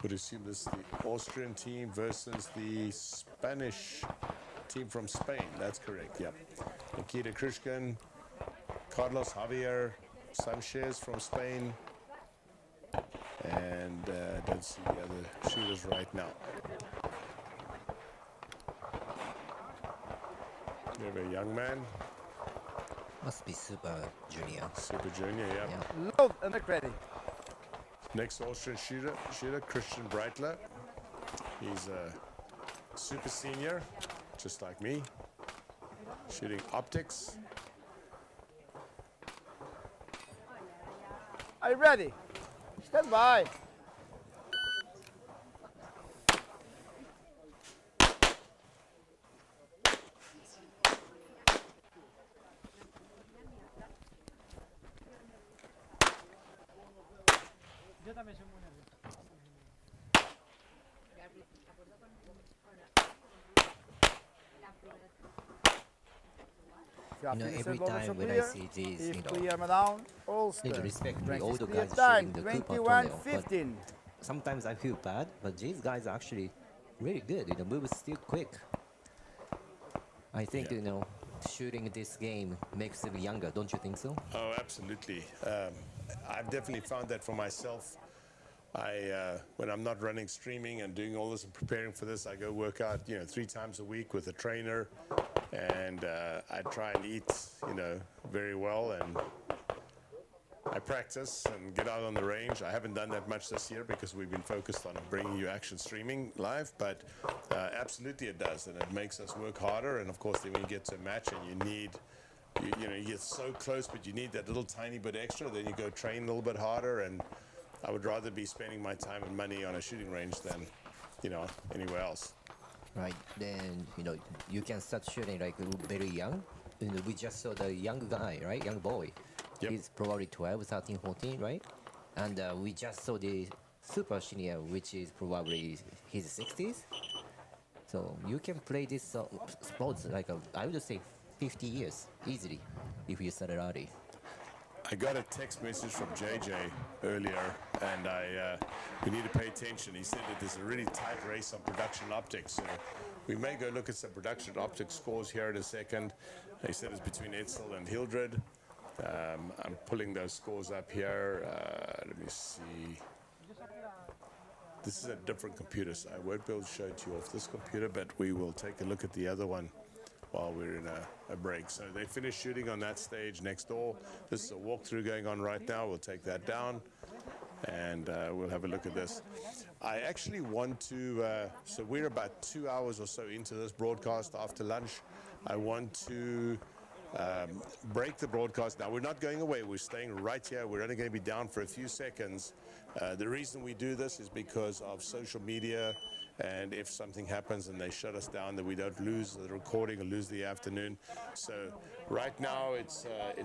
would assume this is the Austrian team versus the Spanish team from Spain. That's correct, yep. Nikita Krishkin, Carlos Javier Sanchez from Spain, and don't see the other shooters right now. We have a young man. Must be Super Junior. Super Junior, yeah. Load and ready. Next Austrian shooter, Christian Breitler. He's a super senior, just like me, shooting optics. Are you ready? Stand by. Yo también soy muy nervioso. You know, every time when I see these, you know, clear, madam, need to respect the older clear guys time, shooting the Cooper 21:15. Sometimes I feel bad, but these guys are actually really good. You know, move is still quick. I think, you know, shooting this game makes them younger, don't you think so? Oh, absolutely. I've definitely found that for myself. When I'm not running streaming and doing all this and preparing for this, I go work out, you know, 3 times a week with a trainer, and I try and eat, you know, very well, and I practice and get out on the range. I haven't done that much this year because we've been focused on bringing you Action Streaming Live, but absolutely it does, and it makes us work harder. And of course, then when you get to a match and you need, you know, you get so close, but you need that little tiny bit extra, then you go train a little bit harder. And I would rather be spending my time and money on a shooting range than, you know, anywhere else. Right, then, you know, you can start shooting like very young. You know, we just saw the young guy, right? Young boy. Yep. He's probably 12, 13, 14, right? And we just saw the super senior, which is probably his 60s. So you can play this sports like, I would say 50 years easily if you start early. I got a text message from JJ earlier, and we need to pay attention. He said that there's a really tight race on production optics. So we may go look at some production optics scores here in a second. He said it's between Edsel and Hildred. I'm pulling those scores up here. Let me see. This is a different computer, so I won't be able to show it to you off this computer, but we will take a look at the other one while we're in a break. So they finished shooting on that stage next door. This is a walkthrough going on right now. We'll take that down, and we'll have a look at this. I actually want to, so we're about 2 hours or so into this broadcast after lunch. I want to break the broadcast. Now, we're not going away. We're staying right here. We're only going to be down for a few seconds. The reason we do this is because of social media, and if something happens and they shut us down, that we don't lose the recording or lose the afternoon. So right now it's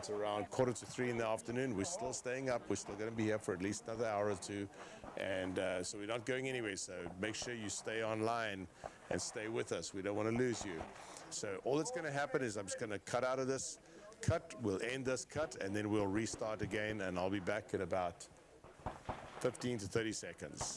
around 2:45 in the afternoon. We're still staying up. We're still going to be here for at least another hour or two, and so we're not going anywhere. So make sure you stay online and stay with us. We don't want to lose you. So all that's going to happen is I'm just going to cut out of this cut. We'll end this cut, and then we'll restart again, and I'll be back in about 15 to 30 seconds.